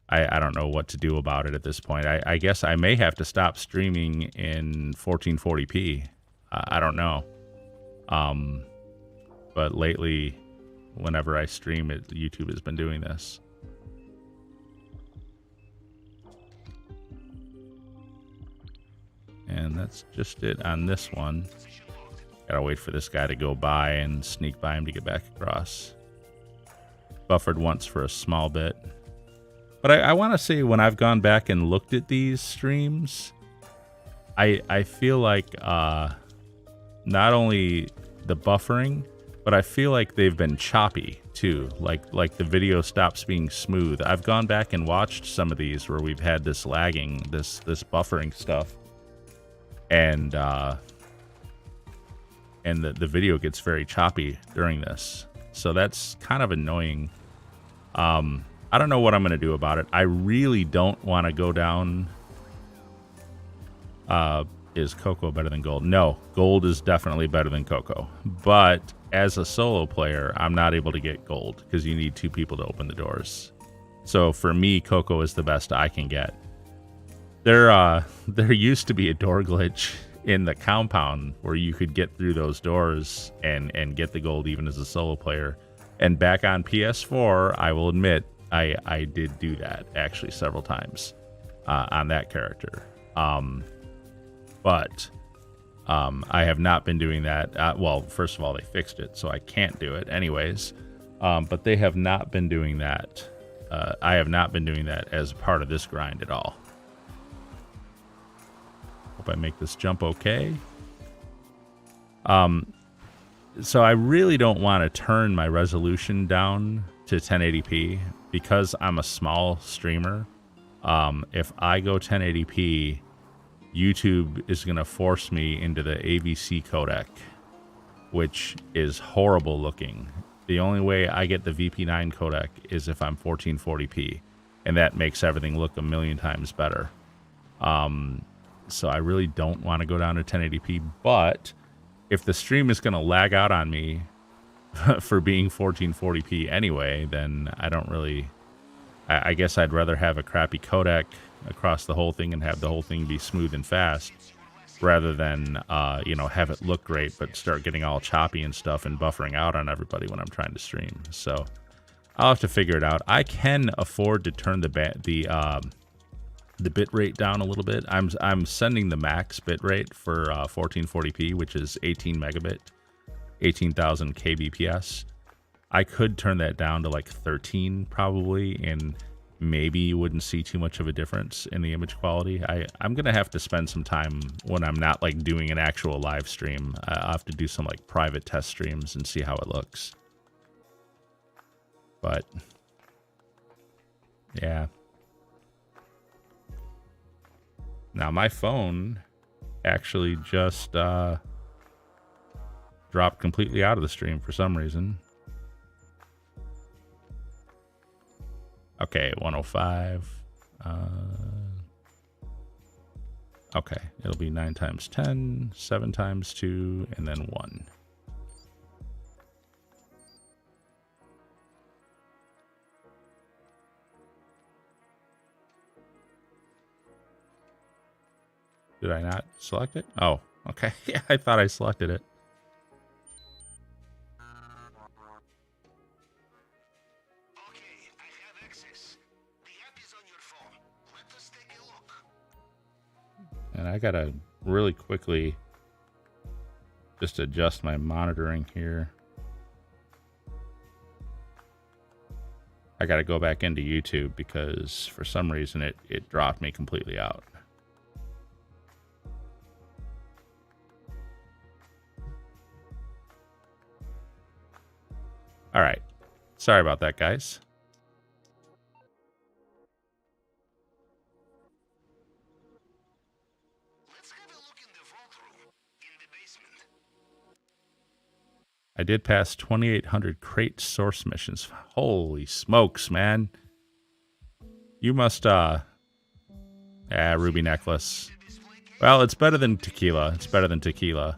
I don't know what to do about it at this point. I guess I may have to stop streaming in 1440p. I don't know. But lately, whenever I stream it, YouTube has been doing this. And that's just it on this one. Gotta wait for this guy to go by and sneak by him to get back across. Buffered once for a small bit. But I want to say, when I've gone back and looked at these streams, I feel like not only the buffering, but I feel like they've been choppy too. Like the video stops being smooth. I've gone back and watched some of these where we've had this lagging, this buffering stuff, and the video gets very choppy during this. So that's kind of annoying. I don't know what I'm going to do about it. I really don't want to go down. Is Coco better than Gold? No, Gold is definitely better than Coco. But as a solo player, I'm not able to get Gold because you need 2 people to open the doors. So for me, Coco is the best I can get. There used to be a door glitch in the compound where you could get through those doors and get the Gold even as a solo player. And back on PS4, I will admit, I did do that actually several times on that character. But I have not been doing that. Well, first of all, they fixed it, so I can't do it anyways. But they have not been doing that. I have not been doing that as part of this grind at all. Hope I make this jump okay. So I really don't want to turn my resolution down to 1080p because I'm a small streamer. If I go 1080p, YouTube is going to force me into the AVC codec, which is horrible looking. The only way I get the VP9 codec is if I'm 1440p, and that makes everything look a million times better. So I really don't want to go down to 1080p, but if the stream is going to lag out on me for being 1440p anyway, then I don't really... I guess I'd rather have a crappy codec across the whole thing and have the whole thing be smooth and fast rather than, you know, have it look great but start getting all choppy and stuff and buffering out on everybody when I'm trying to stream. So I'll have to figure it out. I can afford to turn the bit rate down a little bit. I'm sending the max bit rate for 1440p, which is 18 megabit, 18,000 kbps. I could turn that down to like 13 probably, and maybe you wouldn't see too much of a difference in the image quality. I'm gonna have to spend some time when I'm not like doing an actual live stream. I'll have to do some like private test streams and see how it looks. But yeah. Now my phone actually just dropped completely out of the stream for some reason. Okay, 105. Okay, it'll be 9 times 10, 7 times 2, and then 1. Did I not select it? Oh, okay. Yeah, I thought I selected it. And I gotta really quickly just adjust my monitoring here. I gotta go back into YouTube because for some reason it dropped me completely out. All right. Sorry about that, guys. I did pass 2,800 crate source missions. Holy smokes, man. You must, ruby necklace. Well, it's better than tequila. It's better than tequila.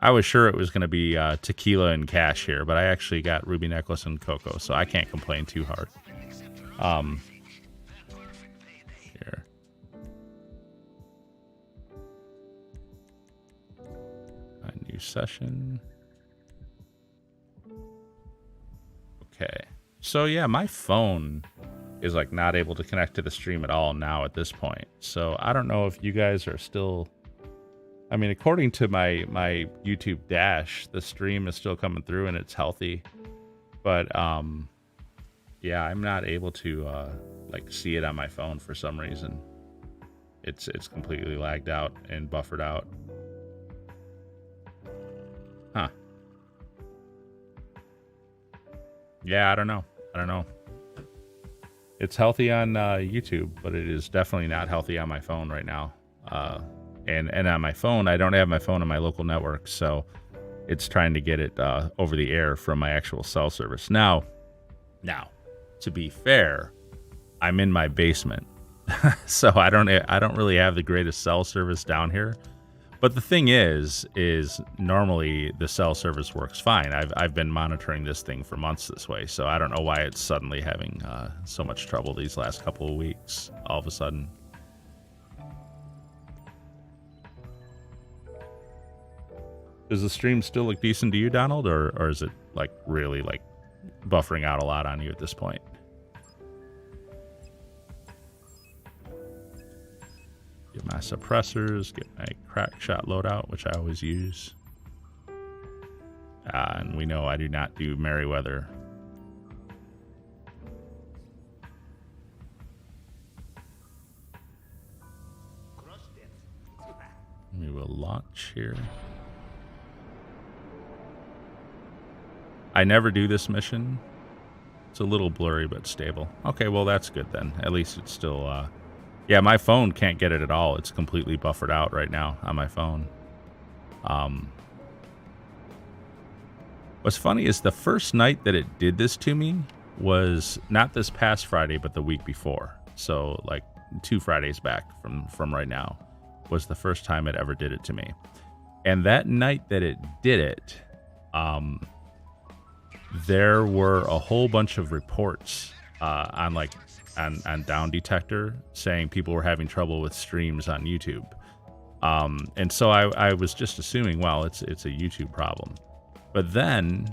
I was sure it was going to be tequila and cash here, but I actually got ruby necklace and cocoa, so I can't complain too hard. Here. A new session. Okay. So yeah, my phone is like not able to connect to the stream at all now at this point. So I don't know if you guys are still... I mean, according to my YouTube dash, the stream is still coming through and it's healthy. But yeah, I'm not able to like see it on my phone for some reason. It's completely lagged out and buffered out. Huh. Yeah, I don't know. It's healthy on YouTube, but it is definitely not healthy on my phone right now. And on my phone, I don't have my phone on my local network, so it's trying to get it over the air from my actual cell service. Now, to be fair, I'm in my basement, so I don't really have the greatest cell service down here. But the thing is normally the cell service works fine. I've been monitoring this thing for months this way, so I don't know why it's suddenly having so much trouble these last couple of weeks all of a sudden. Does the stream still look decent to you, Donald, or is it like really like buffering out a lot on you at this point? Get my suppressors, get my crack shot loadout, which I always use. And we know I do not do Merryweather. We will launch here. I never do this mission. It's a little blurry but stable. Okay, well that's good then. At least it's still... Yeah, my phone can't get it at all. It's completely buffered out right now on my phone. What's funny is the first night that it did this to me was not this past Friday, but the week before. So like 2 Fridays back from right now was the first time it ever did it to me. And that night that it did it, there were a whole bunch of reports on Down Detector saying people were having trouble with streams on YouTube. And so I was just assuming, well, it's a YouTube problem. But then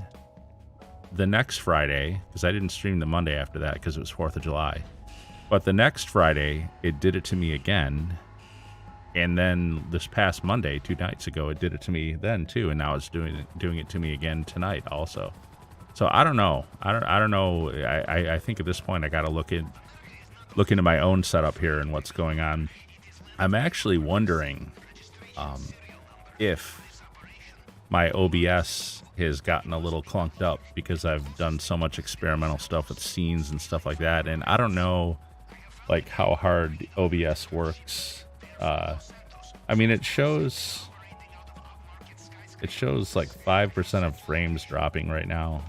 the next Friday, because I didn't stream the Monday after that because it was 4th of July, but the next Friday it did it to me again. And then this past Monday, 2 nights ago, it did it to me then too, and now it's doing it to me again tonight also. So I don't know. I don't know. I think at this point I got to look into my own setup here and what's going on. I'm actually wondering if my OBS has gotten a little clunked up because I've done so much experimental stuff with scenes and stuff like that, and I don't know like how hard OBS works. I mean, it shows like 5% of frames dropping right now.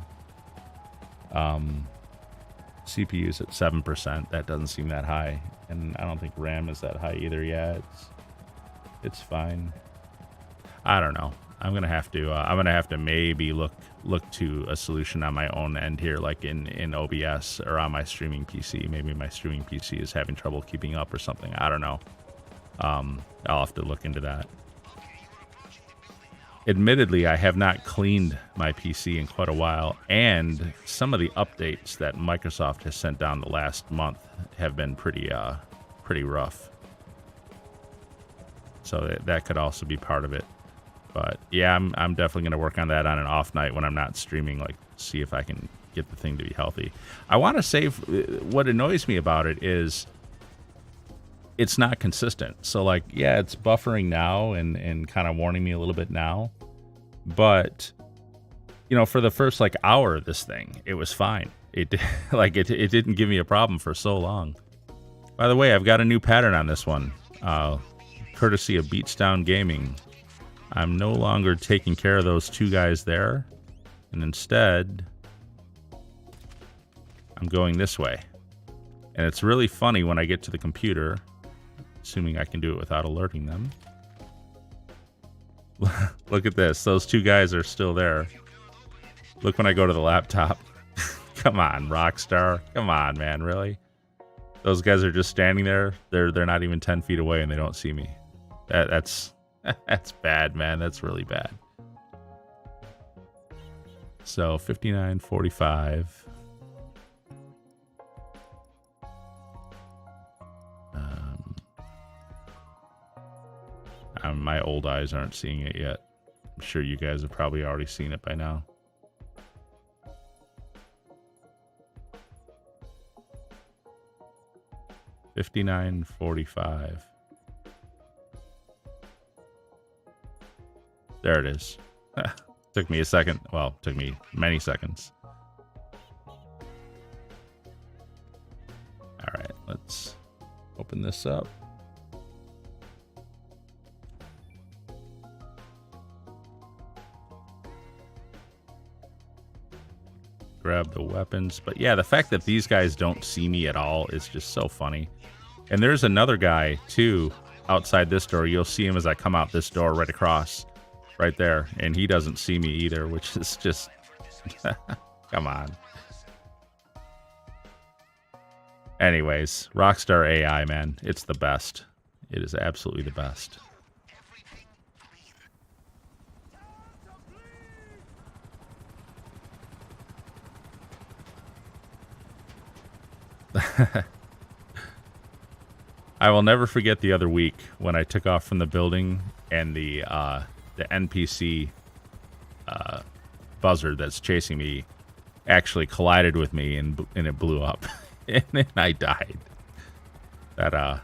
CPU's at 7%. That doesn't seem that high, and I don't think RAM is that high either. Yeah, it's fine. I don't know. I'm gonna have to maybe look to a solution on my own end here, like in OBS or on my streaming PC. Maybe my streaming PC is having trouble keeping up or something. I don't know. I'll have to look into that. Admittedly, I have not cleaned my PC in quite a while, and some of the updates that Microsoft has sent down the last month have been pretty rough. So that could also be part of it. But yeah, I'm definitely going to work on that on an off night when I'm not streaming, like see if I can get the thing to be healthy. I want to say what annoys me about it is it's not consistent. So like, yeah, it's buffering now and kind of warning me a little bit now. But, you know, for the first like hour of this thing, it was fine. It didn't give me a problem for so long. By the way, I've got a new pattern on this one, courtesy of Beatstown Gaming. I'm no longer taking care of those 2 guys there, and instead I'm going this way. And it's really funny when I get to the computer, assuming I can do it without alerting them. Look at this. Those two guys are still there. Look when I go to the laptop. Come on, Rockstar. Come on, man. Really? Those guys are just standing there. They're not even 10 feet away and they don't see me. That's bad, man. That's really bad. So 59:45. My old eyes aren't seeing it yet. I'm sure you guys have probably already seen it by now. $59.45. There it is. Took me a second. Well, took me many seconds. All right, let's open this up. Grab the weapons. But yeah, the fact that these guys don't see me at all is just so funny. And there's another guy too outside this door. You'll see him as I come out this door right across, right there, and he doesn't see me either, which is just come on. Anyways, Rockstar AI, man, it's the best. It is absolutely the best. I will never forget the other week when I took off from the building and the NPC buzzard that's chasing me actually collided with me and it blew up and then I died. That's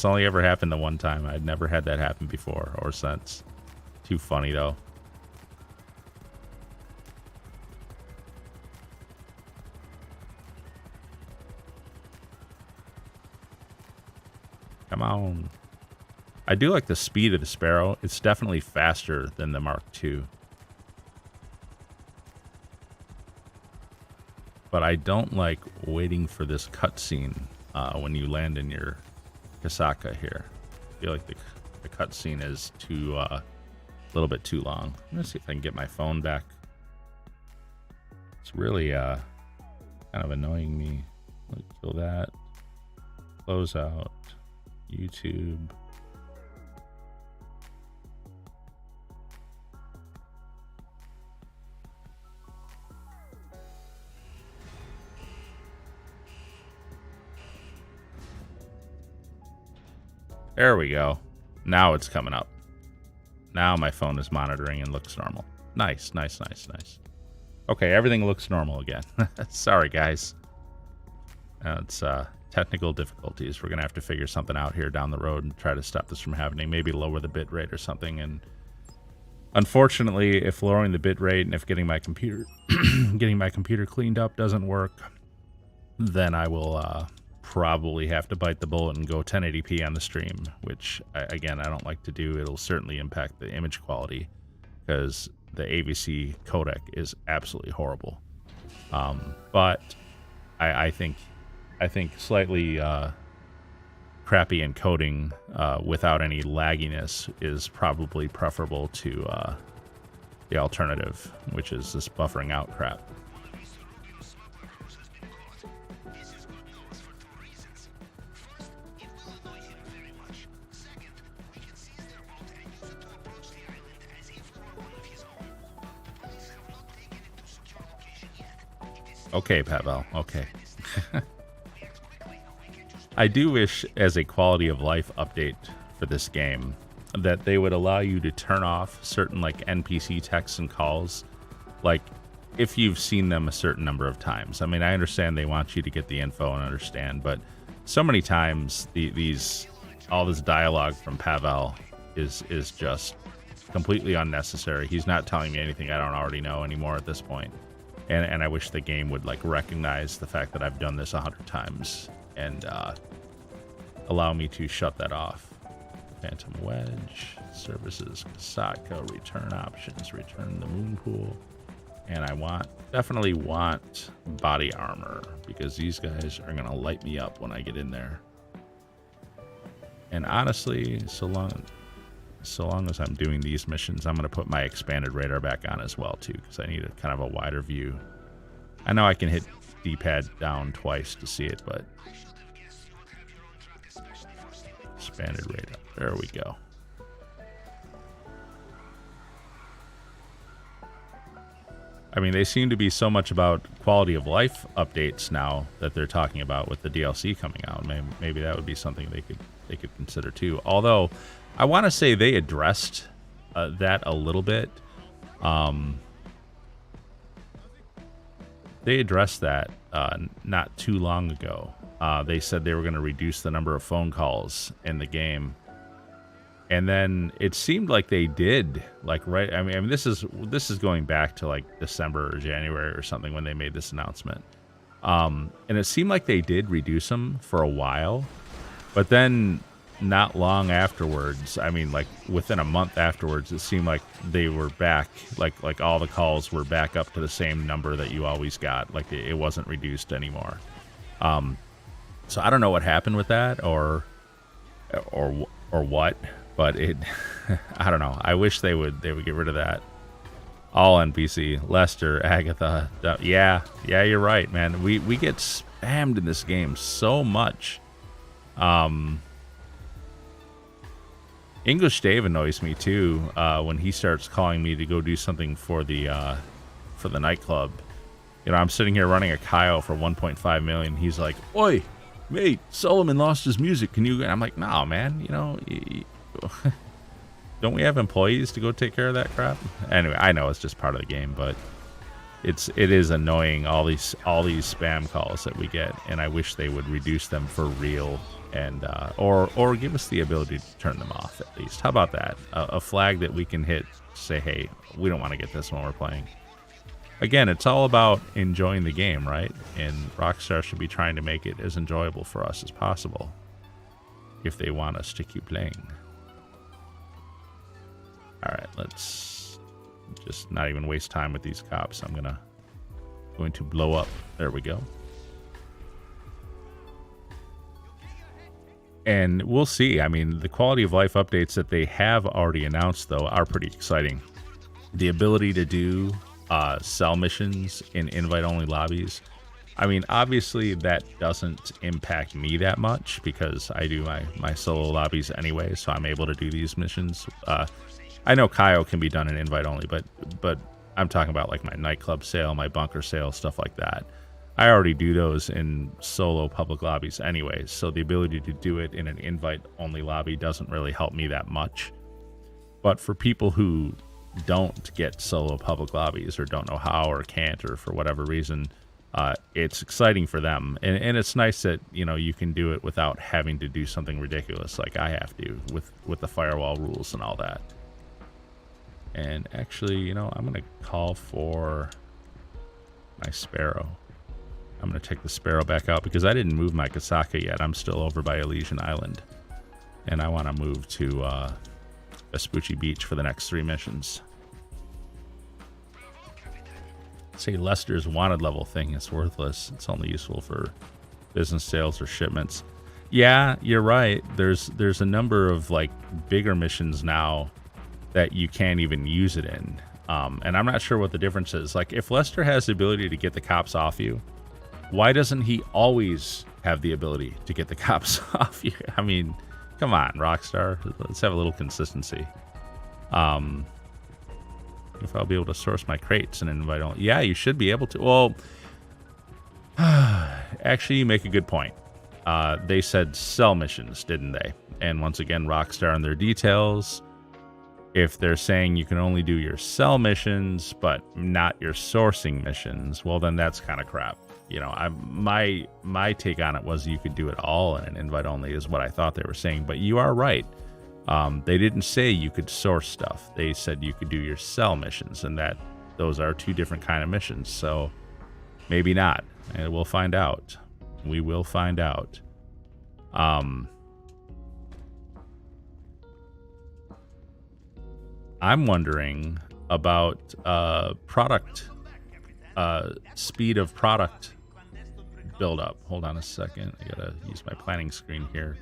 only ever happened the one time. I'd never had that happen before or since. Too funny though. Come on. I do like the speed of the Sparrow. It's definitely faster than the Mark II. But I don't like waiting for this cutscene when you land in your Kasaka here. I feel like the cutscene is too a little bit too long. I'm gonna see if I can get my phone back. It's really kind of annoying me. Let's kill that. Close out. YouTube. There we go. Now it's coming up. Now my phone is monitoring and looks normal. Nice, nice, nice, nice. Okay, everything looks normal again. Sorry, guys. It's technical difficulties. We're going to have to figure something out here down the road and try to stop this from happening. Maybe lower the bit rate or something. And unfortunately, if lowering the bit rate and if getting my computer cleaned up doesn't work, then I will probably have to bite the bullet and go 1080p on the stream, which again, I don't like to do. It'll certainly impact the image quality because the AVC codec is absolutely horrible. But I think slightly crappy encoding without any lagginess is probably preferable to the alternative, which is this buffering out crap. Okay, Pavel, okay. I do wish, as a quality of life update for this game, that they would allow you to turn off certain like NPC texts and calls, like if you've seen them a certain number of times. I mean, I understand they want you to get the info and understand, but so many times all this dialogue from Pavel is just completely unnecessary. He's not telling me anything I don't already know anymore at this point. And I wish the game would like recognize the fact that I've done this 100 times and allow me to shut that off. Phantom Wedge, services, Kasaka, return options, return the moon pool. And I definitely want body armor because these guys are gonna light me up when I get in there. And honestly, so long so long as I'm doing these missions, I'm going to put my expanded radar back on as well, too, because I need a kind of a wider view. I know I can hit D-pad down twice to see it, but... Expanded radar. There we go. I mean, they seem to be so much about quality of life updates now that they're talking about with the DLC coming out. Maybe that would be something they could consider too. Although, I want to say they addressed that a little bit. They addressed that not too long ago. They said they were going to reduce the number of phone calls in the game. And then it seemed like they did, like, right. I mean, this is going back to like December or January or something when they made this announcement. And it seemed like they did reduce them for a while, but then not long afterwards, I mean, like within a month afterwards, it seemed like they were back, like all the calls were back up to the same number that you always got. Like it wasn't reduced anymore. So I don't know what happened with that or what. But it, I don't know. I wish they would get rid of that. All NPC, Lester, Agatha. Yeah, you're right, man. We get spammed in this game so much. English Dave annoys me too when he starts calling me to go do something for the nightclub. You know, I'm sitting here running a Cayo for 1.5 million. He's like, "Oi, mate, Solomon lost his music. Can you?" And I'm like, "No, man. You know." Don't we have employees to go take care of that crap? Anyway, I know it's just part of the game, but it is annoying, all these spam calls that we get, and I wish they would reduce them for real, and or give us the ability to turn them off at least. How about that? A flag that we can hit, say, hey, we don't want to get this when we're playing. Again, it's all about enjoying the game, right? And Rockstar should be trying to make it as enjoyable for us as possible if they want us to keep playing. Alright, let's just not even waste time with these cops. I'm going to blow up. There we go. And we'll see. I mean, the quality of life updates that they have already announced, though, are pretty exciting. The ability to do cell missions in invite-only lobbies. I mean, obviously, that doesn't impact me that much because I do my solo lobbies anyway, so I'm able to do these missions. I know Cayo can be done in invite only, but I'm talking about like my nightclub sale, my bunker sale, stuff like that. I already do those in solo public lobbies anyway, so the ability to do it in an invite only lobby doesn't really help me that much. But for people who don't get solo public lobbies or don't know how or can't or for whatever reason, it's exciting for them, and it's nice that you can do it without having to do something ridiculous like I have to with the firewall rules and all that. And actually, I'm gonna call for my Sparrow. I'm gonna take the Sparrow back out because I didn't move my Kasaka yet. I'm still over by Elysian Island, and I want to move to Vespucci Beach for the next 3 missions. Say Lester's wanted level thing is worthless. It's only useful for business sales or shipments. Yeah, you're right. There's a number of like bigger missions now that you can't even use it in. And I'm not sure what the difference is. Like if Lester has the ability to get the cops off you, why doesn't he always have the ability to get the cops off you? I mean, come on, Rockstar. Let's have a little consistency. If I'll be able to source my crates and invite only. Yeah, you should be able to. Well, actually, you make a good point. They said sell missions, didn't they? And once again, Rockstar in their details. If they're saying you can only do your sell missions, but not your sourcing missions, well, then that's kind of crap. My take on it was you could do it all in an invite only is what I thought they were saying. But you are right. They didn't say you could source stuff. They said you could do your sell missions, and that those are 2 different kind of missions. So maybe not, and we'll find out. We will find out. I'm wondering about product speed of product build up. Hold on a second. I gotta use my planning screen here.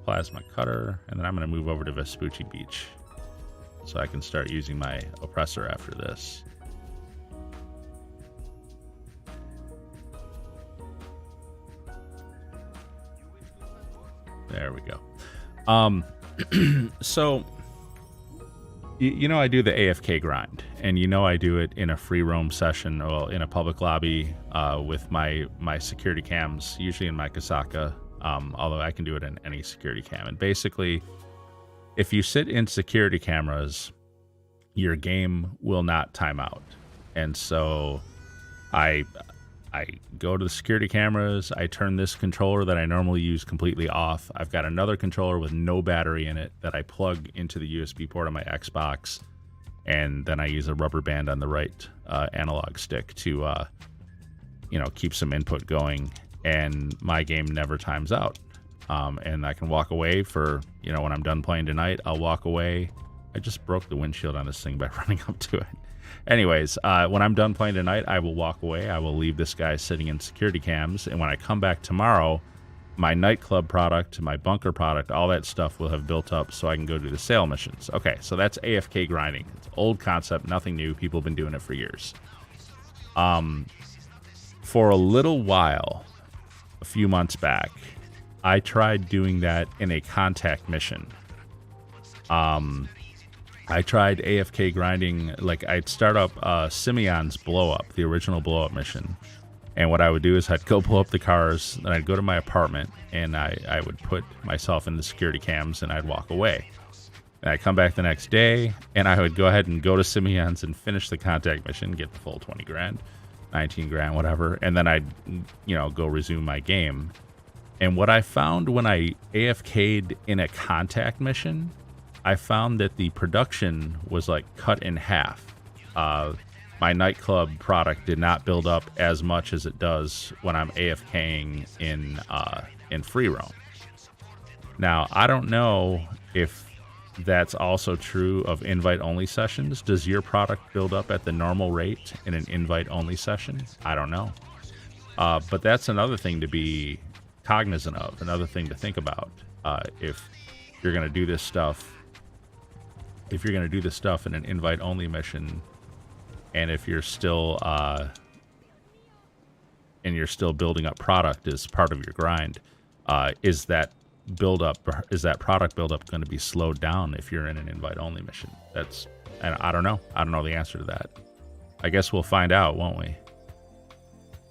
plasma cutter, and then I'm going to move over to Vespucci Beach so I can start using my oppressor after this. There we go. So, you know, I do the AFK grind, and you know I do it in a free roam session, or in a public lobby with my security cams, usually in my Kasaka, although I can do it in any security cam. And basically, if you sit in security cameras, your game will not time out. And so I go to the security cameras, I turn this controller that I normally use completely off. I've got another controller with no battery in it that I plug into the USB port on my Xbox, and then I use a rubber band on the right analog stick to keep some input going, and my game never times out. And I can walk away for, when I'm done playing tonight, I'll walk away. I just broke the windshield on this thing by running up to it. Anyways, when I'm done playing tonight, I will walk away. I will leave this guy sitting in security cams. And when I come back tomorrow, my nightclub product, my bunker product, all that stuff will have built up so I can go do the sale missions. Okay, so that's AFK grinding. It's old concept, nothing new. People have been doing it for years. For a little while, a few months back, I tried doing that in a contact mission. I tried AFK grinding, like I'd start up Simeon's blow up, the original blow up mission. And what I would do is I'd go blow up the cars, then I'd go to my apartment, and I would put myself in the security cams, and I'd walk away. And I'd come back the next day, and I would go ahead and go to Simeon's and finish the contact mission, get the full 20 grand, 19 grand, whatever. And then I'd, go resume my game. And what I found when I AFK'd in a contact mission, I found that the production was like cut in half. My nightclub product did not build up as much as it does when I'm AFKing in free roam. Now, I don't know if that's also true of invite-only sessions. Does your product build up at the normal rate in an invite-only session? I don't know. But that's another thing to be cognizant of, another thing to think about. If you're going to do this stuff, in an invite-only mission, and if you're still building up product as part of your grind, is that product buildup going to be slowed down if you're in an invite-only mission? And I don't know. I don't know the answer to that. I guess we'll find out, won't we?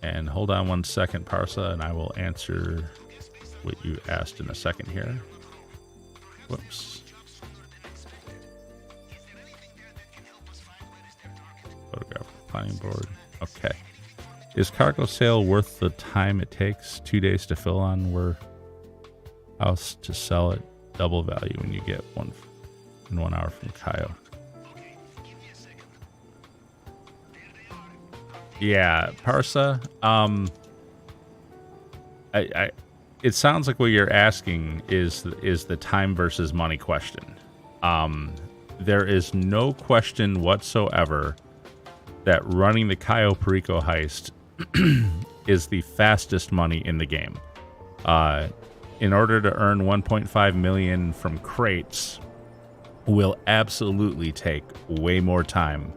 And hold on one second, Parsa, and I will answer what you asked in a second here. Whoops. Photograph planning board. Okay. Is cargo sale worth the time it takes? 2 days to fill on warehouse to sell it. Double value when you get one in 1 hour from Cayo. Yeah, Parsa. It sounds like what you're asking is the time versus money question. There is no question whatsoever that running the Cayo Perico heist is the fastest money in the game. In order to earn 1.5 million from crates will absolutely take way more time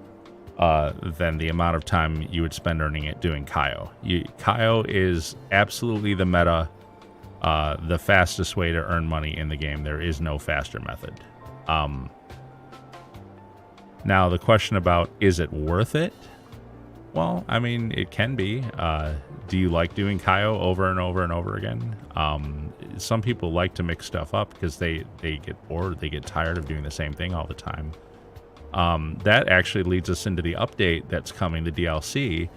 than the amount of time you would spend earning it doing Cayo. Cayo is absolutely the meta, the fastest way to earn money in the game. There is no faster method. Now, the question about, is it worth it? Well, I mean, it can be. Do you like doing Cayo over and over and over again? Some people like to mix stuff up because they get bored. They get tired of doing the same thing all the time. That actually leads us into the update that's coming, the DLC,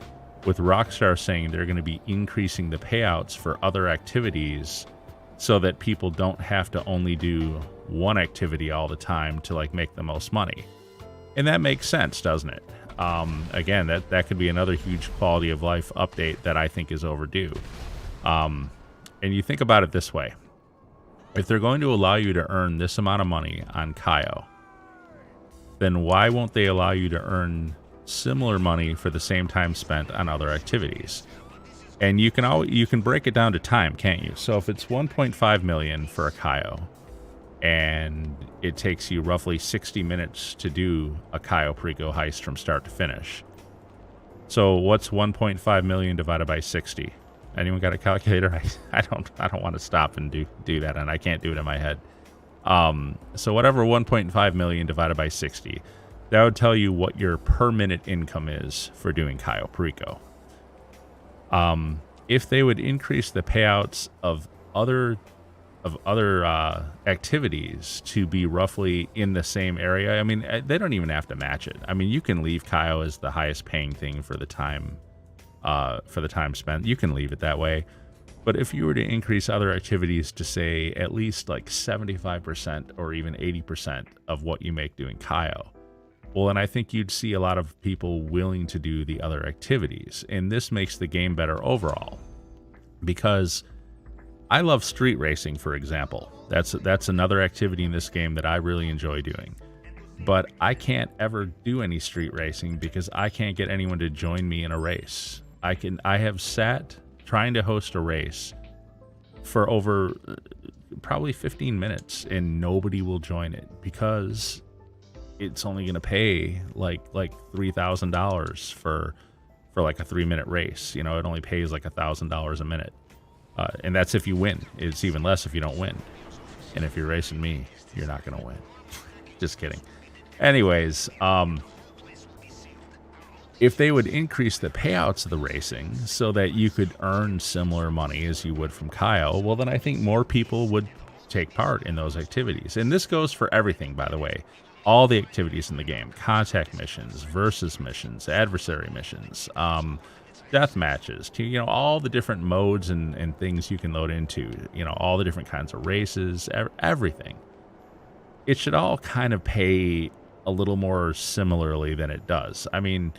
with Rockstar saying they're going to be increasing the payouts for other activities so that people don't have to only do one activity all the time to make the most money. And that makes sense, doesn't it? Again, that could be another huge quality of life update that I think is overdue. And you think about it this way. If they're going to allow you to earn this amount of money on Cayo, then why won't they allow you to earn similar money for the same time spent on other activities? And you can break it down to time, can't you? So if it's 1.5 million for a Cayo, and it takes you roughly 60 minutes to do a Cayo Perico heist from start to finish. So what's 1.5 million divided by 60? Anyone got a calculator? I don't want to stop and do that, and I can't do it in my head. So whatever 1.5 million divided by 60, that would tell you what your per minute income is for doing Cayo Perico. If they would increase the payouts of other activities to be roughly in the same area, I mean, they don't even have to match it. I mean, you can leave Cayo as the highest paying thing for the time spent. You can leave it that way. But if you were to increase other activities to say at least like 75% or even 80% of what you make doing Cayo, well, then I think you'd see a lot of people willing to do the other activities. And this makes the game better overall. Because I love street racing, for example. That's another activity in this game that I really enjoy doing. But I can't ever do any street racing because I can't get anyone to join me in a race. I have sat trying to host a race for over probably 15 minutes and nobody will join it because it's only going to pay like $3,000 for like a 3-minute race. You know, it only pays like $1,000 a minute. And that's if you win. It's even less if you don't win. And if you're racing me, you're not going to win. Just kidding. Anyways, if they would increase the payouts of the racing so that you could earn similar money as you would from Cayo, well, then I think more people would take part in those activities. And this goes for everything, by the way. All the activities in the game, contact missions, versus missions, adversary missions, death matches, you know, all the different modes and things you can load into, you know, all the different kinds of races, everything. It should all kind of pay a little more similarly than it does. I mean,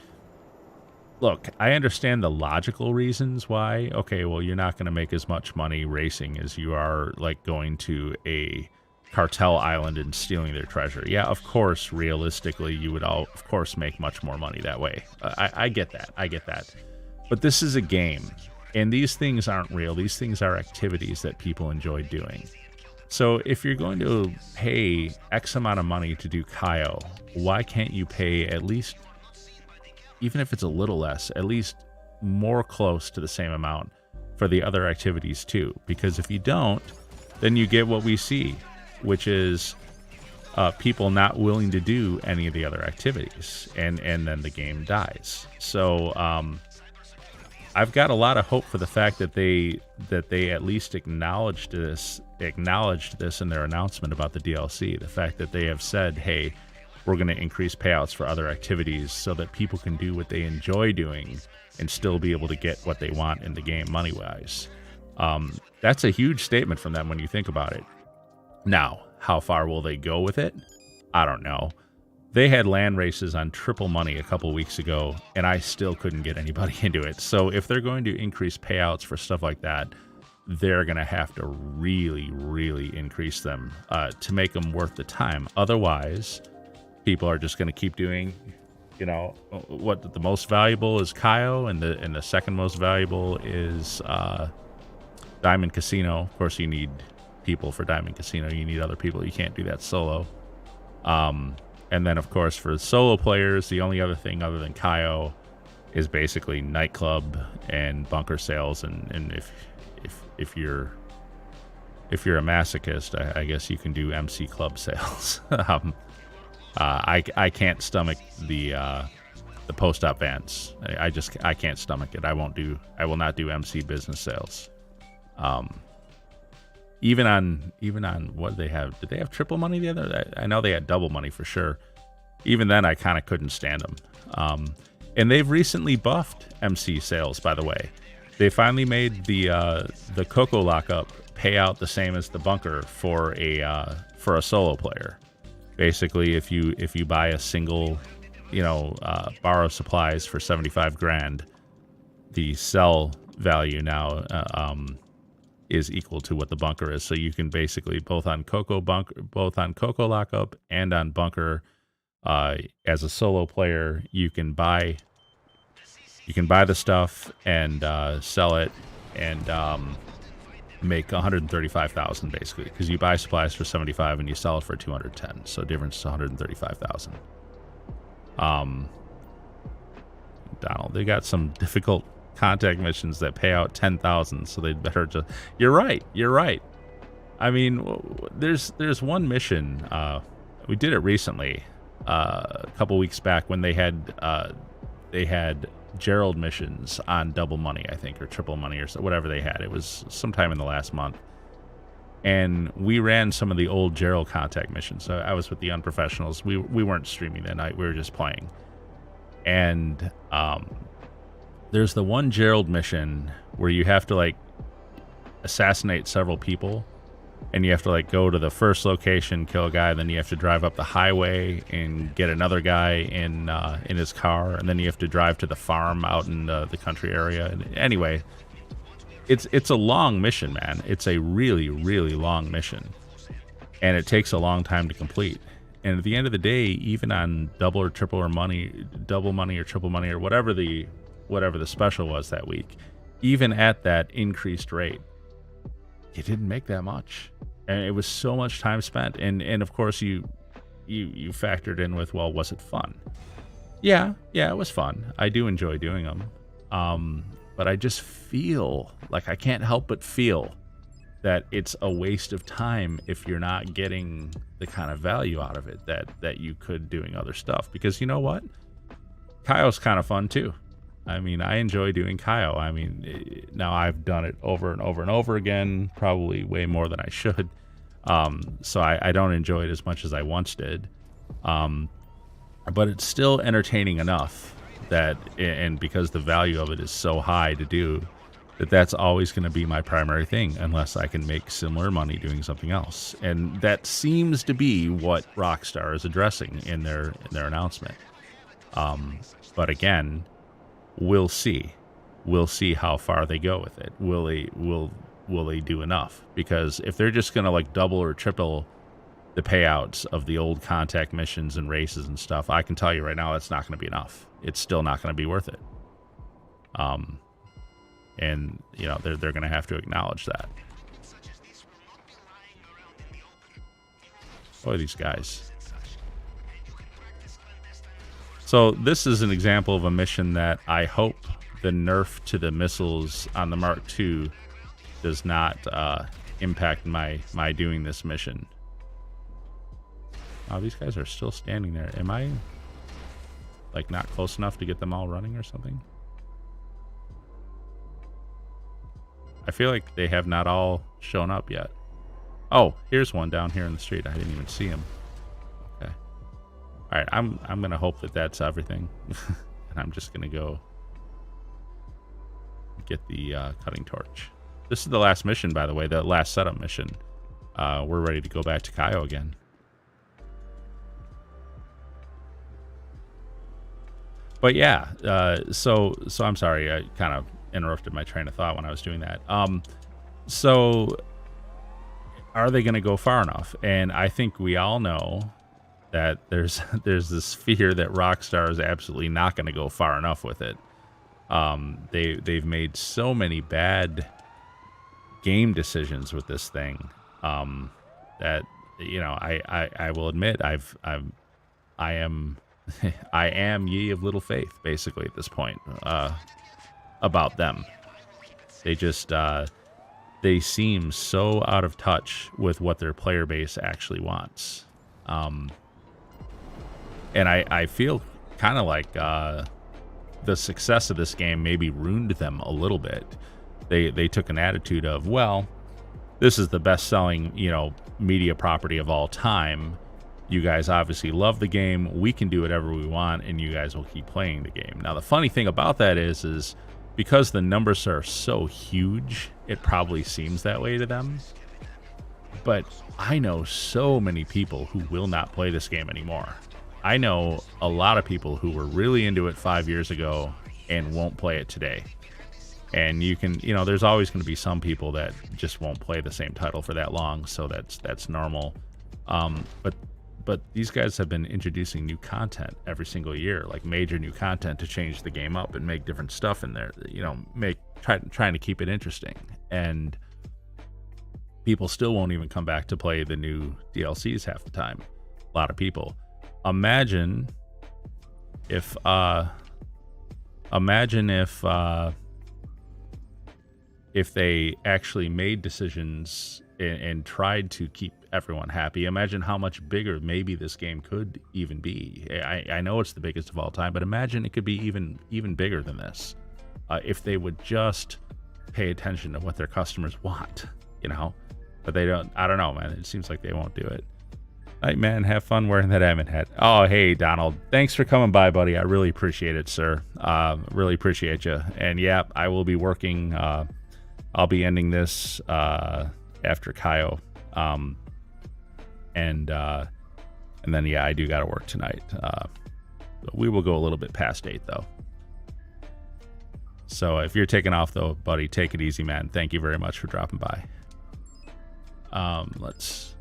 look, I understand the logical reasons why. Okay, well, you're not going to make as much money racing as you are like going to a cartel island and stealing their treasure. Yeah, of course, realistically, you would all, of course, make much more money that way. I get that. I get that. But this is a game, and these things aren't real. These things are activities that people enjoy doing. So if you're going to pay X amount of money to do Cayo, why can't you pay at least, even if it's a little less, at least more close to the same amount for the other activities too? Because if you don't, then you get what we see, which is people not willing to do any of the other activities, and then the game dies. So I've got a lot of hope for the fact that they at least acknowledged this in their announcement about the DLC. The fact that they have said, hey, we're going to increase payouts for other activities so that people can do what they enjoy doing and still be able to get what they want in the game money-wise. That's a huge statement from them when you think about it. Now, how far will they go with it? I don't know. They had land races on triple money a couple weeks ago, and I still couldn't get anybody into it. So if they're going to increase payouts for stuff like that, they're going to have to really, really increase them to make them worth the time. Otherwise, people are just going to keep doing, you know, what the most valuable is Cayo, and the second most valuable is Diamond Casino. Of course, you need people for Diamond Casino. You need other people. You can't do that solo. And then, of course, for solo players, the only other thing other than Cayo is basically Nightclub and Bunker sales. And if you're a masochist, I guess you can do MC Club sales. I can't stomach the post-op vans. I can't stomach it. I will not do MC business sales. Even on what they have, did they have triple money the other? I know they had double money for sure. Even then, I kind of couldn't stand them. And they've recently buffed MC sales, by the way. They finally made the Coco lockup pay out the same as the Bunker for a solo player. Basically, if you buy a single, bar of supplies for 75 grand, the sell value now is equal to what the Bunker is. So you can basically both on Coco lockup and on Bunker, as a solo player, you can buy You can buy the stuff and sell it and make 135,000 basically, because you buy supplies for 75 and you sell it for 210. So difference is 135,000. Donald, they got some difficult contact missions that pay out 10,000, so they'd better just. You're right. I mean, there's one mission. We did it recently, a couple weeks back, when they had Gerald missions on double money, I think, or triple money, or so, whatever they had. It was sometime in the last month, and we ran some of the old Gerald contact missions. So I was with the unprofessionals. We weren't streaming that night. We were just playing. And there's the one Gerald mission where you have to like assassinate several people, and you have to like go to the first location, kill a guy, then you have to drive up the highway and get another guy in his car, and then you have to drive to the farm out in the country area. And anyway, it's a long mission, man. It's a really, really long mission, and it takes a long time to complete. And at the end of the day, even on double or triple money, double money or triple money, or whatever the special was that week, even at that increased rate, you didn't make that much. And it was so much time spent. And of course you factored in with, well, was it fun? Yeah, it was fun. I do enjoy doing them. But I just feel like I can't help but feel that it's a waste of time if you're not getting the kind of value out of it that you could doing other stuff. Because you know what? Cayo's kind of fun too. I mean, I enjoy doing Cayo. I mean, now I've done it over and over and over again, probably way more than I should. So I don't enjoy it as much as I once did. But it's still entertaining enough that, and because the value of it is so high to do, that's always going to be my primary thing, unless I can make similar money doing something else. And that seems to be what Rockstar is addressing in their announcement. But again, we'll see. We'll see how far they go with it. Will they do enough? Because if they're just going to like double or triple the payouts of the old contact missions and races and stuff, I can tell you right now, it's not going to be enough. It's still not going to be worth it. And you know, they're going to have to acknowledge that. Boy, these guys. So this is an example of a mission that I hope the nerf to the missiles on the Mark II does not impact my doing this mission. Oh, these guys are still standing there. Am I like not close enough to get them all running or something? I feel like they have not all shown up yet. Oh, here's one down here in the street. I didn't even see him. Okay. All right, I'm gonna hope that that's everything, and I'm just gonna go get the cutting torch. This is the last mission, by the way, the last setup mission. We're ready to go back to Cayo again. But yeah, so I'm sorry, I kind of interrupted my train of thought when I was doing that. So are they going to go far enough? And I think we all know that there's this fear that Rockstar is absolutely not going to go far enough with it. They've made so many bad game decisions with this thing that, you know, I will admit I am ye of little faith, basically, at this point, about them. They just they seem so out of touch with what their player base actually wants. And I feel kind of like the success of this game maybe ruined them a little bit. They took an attitude of, well, this is the best-selling, you know, media property of all time. You guys obviously love the game. We can do whatever we want, and you guys will keep playing the game. Now, the funny thing about that is because the numbers are so huge, it probably seems that way to them. But I know so many people who will not play this game anymore. I know a lot of people who were really into it 5 years ago and won't play it today. And you can, you know, there's always going to be some people that just won't play the same title for that long, so that's normal. But but these guys have been introducing new content every single year, like major new content to change the game up and make different stuff in there, you know, trying to keep it interesting. And people still won't even come back to play the new DLCs half the time. A lot of people. Imagine if they actually made decisions and tried to keep everyone happy. Imagine how much bigger maybe this game could even be. I know it's the biggest of all time, but imagine it could be even bigger than this if they would just pay attention to what their customers want, you know. But they don't. I don't know, man. It seems like they won't do it. Night, man. Have fun wearing that admin hat. Oh, hey, Donald. Thanks for coming by, buddy. I really appreciate it, sir. Really appreciate you. And yeah, I will be working. I'll be ending this after Cayo. And then, yeah, I do got to work tonight. We will go a little bit past 8, though. So if you're taking off, though, buddy, take it easy, man. Thank you very much for dropping by. Let's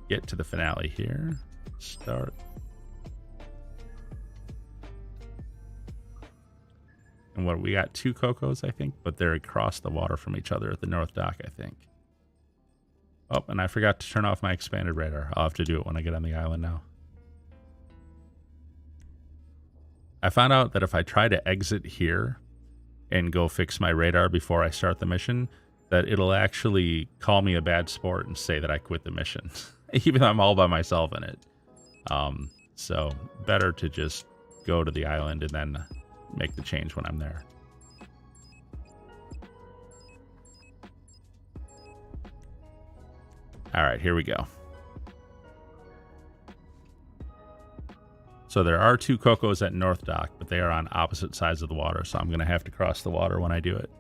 get to the finale here. Start. And what, we got 2 Cocos, I think, but they're across the water from each other at the North Dock, I think. Oh, and I forgot to turn off my expanded radar. I'll have to do it when I get on the island now. I found out that if I try to exit here and go fix my radar before I start the mission, that it'll actually call me a bad sport and say that I quit the mission, even though I'm all by myself in it. So better to just go to the island and then make the change when I'm there. All right, here we go. So there are 2 Cocos at North Dock, but they are on opposite sides of the water, so I'm going to have to cross the water when I do it.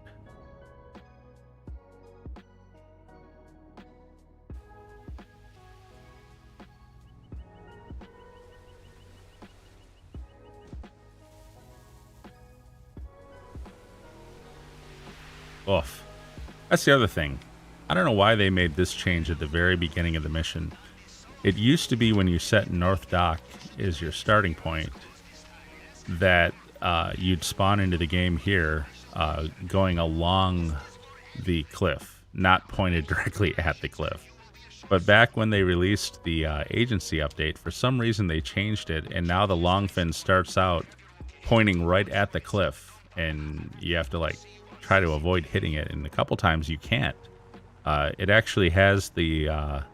Oof. That's the other thing. I don't know why they made this change at the very beginning of the mission. It used to be when you set North Dock as your starting point that you'd spawn into the game here going along the cliff, not pointed directly at the cliff. But back when they released the agency update, for some reason they changed it, and now the longfin starts out pointing right at the cliff, and you have to like try to avoid hitting it, and a couple times you can't. It actually has the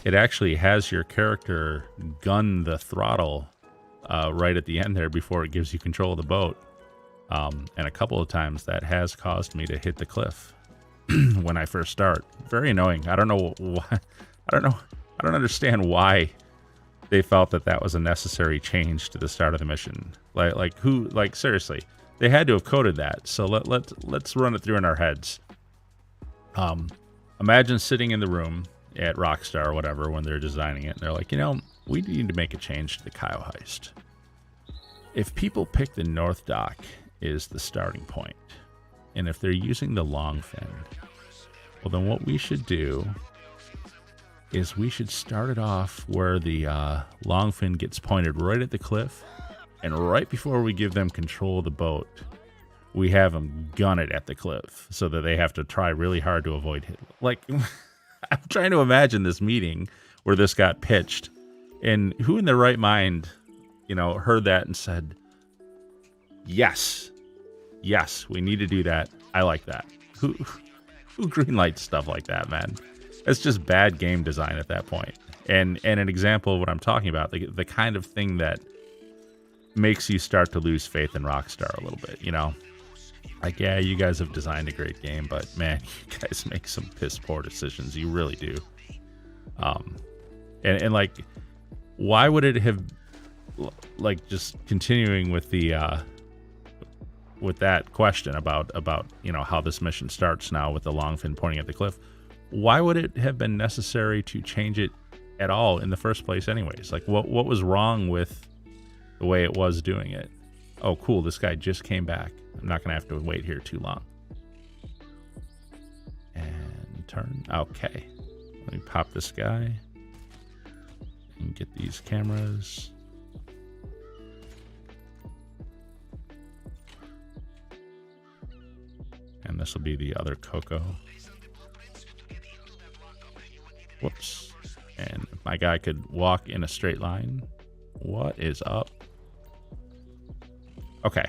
your character gun the throttle right at the end there before it gives you control of the boat, and a couple of times that has caused me to hit the cliff when I first start. Very annoying. I don't know why. I don't understand why they felt that that was a necessary change to the start of the mission. Like seriously. They had to have coded that, so let's run it through in our heads. Imagine sitting in the room at Rockstar or whatever when they're designing it, and they're like, you know, we need to make a change to the Cayo heist. If people pick the North Dock as the starting point, and if they're using the longfin, well, then what we should do is we should start it off where the longfin gets pointed right at the cliff, and right before we give them control of the boat, we have them gun it at the cliff so that they have to try really hard to avoid it. Like, I'm trying to imagine this meeting where this got pitched, and who in their right mind, you know, heard that and said, yes, we need to do that. I like that. Who greenlights stuff like that, man? It's just bad game design at that point. And an example of what I'm talking about, the kind of thing that makes you start to lose faith in Rockstar a little bit, you know? Like, yeah, you guys have designed a great game, but man, you guys make some piss poor decisions. You really do. And like, why would it have, like, just continuing with the with that question about you know how this mission starts now with the longfin pointing at the cliff? Why would it have been necessary to change it at all in the first place, anyways? Like, what was wrong with the way it was doing it? Oh, cool, this guy just came back. I'm not going to have to wait here too long. And turn. Okay. Let me pop this guy. And get these cameras. And this will be the other Coco. Whoops. And if my guy could walk in a straight line. What is up? Okay.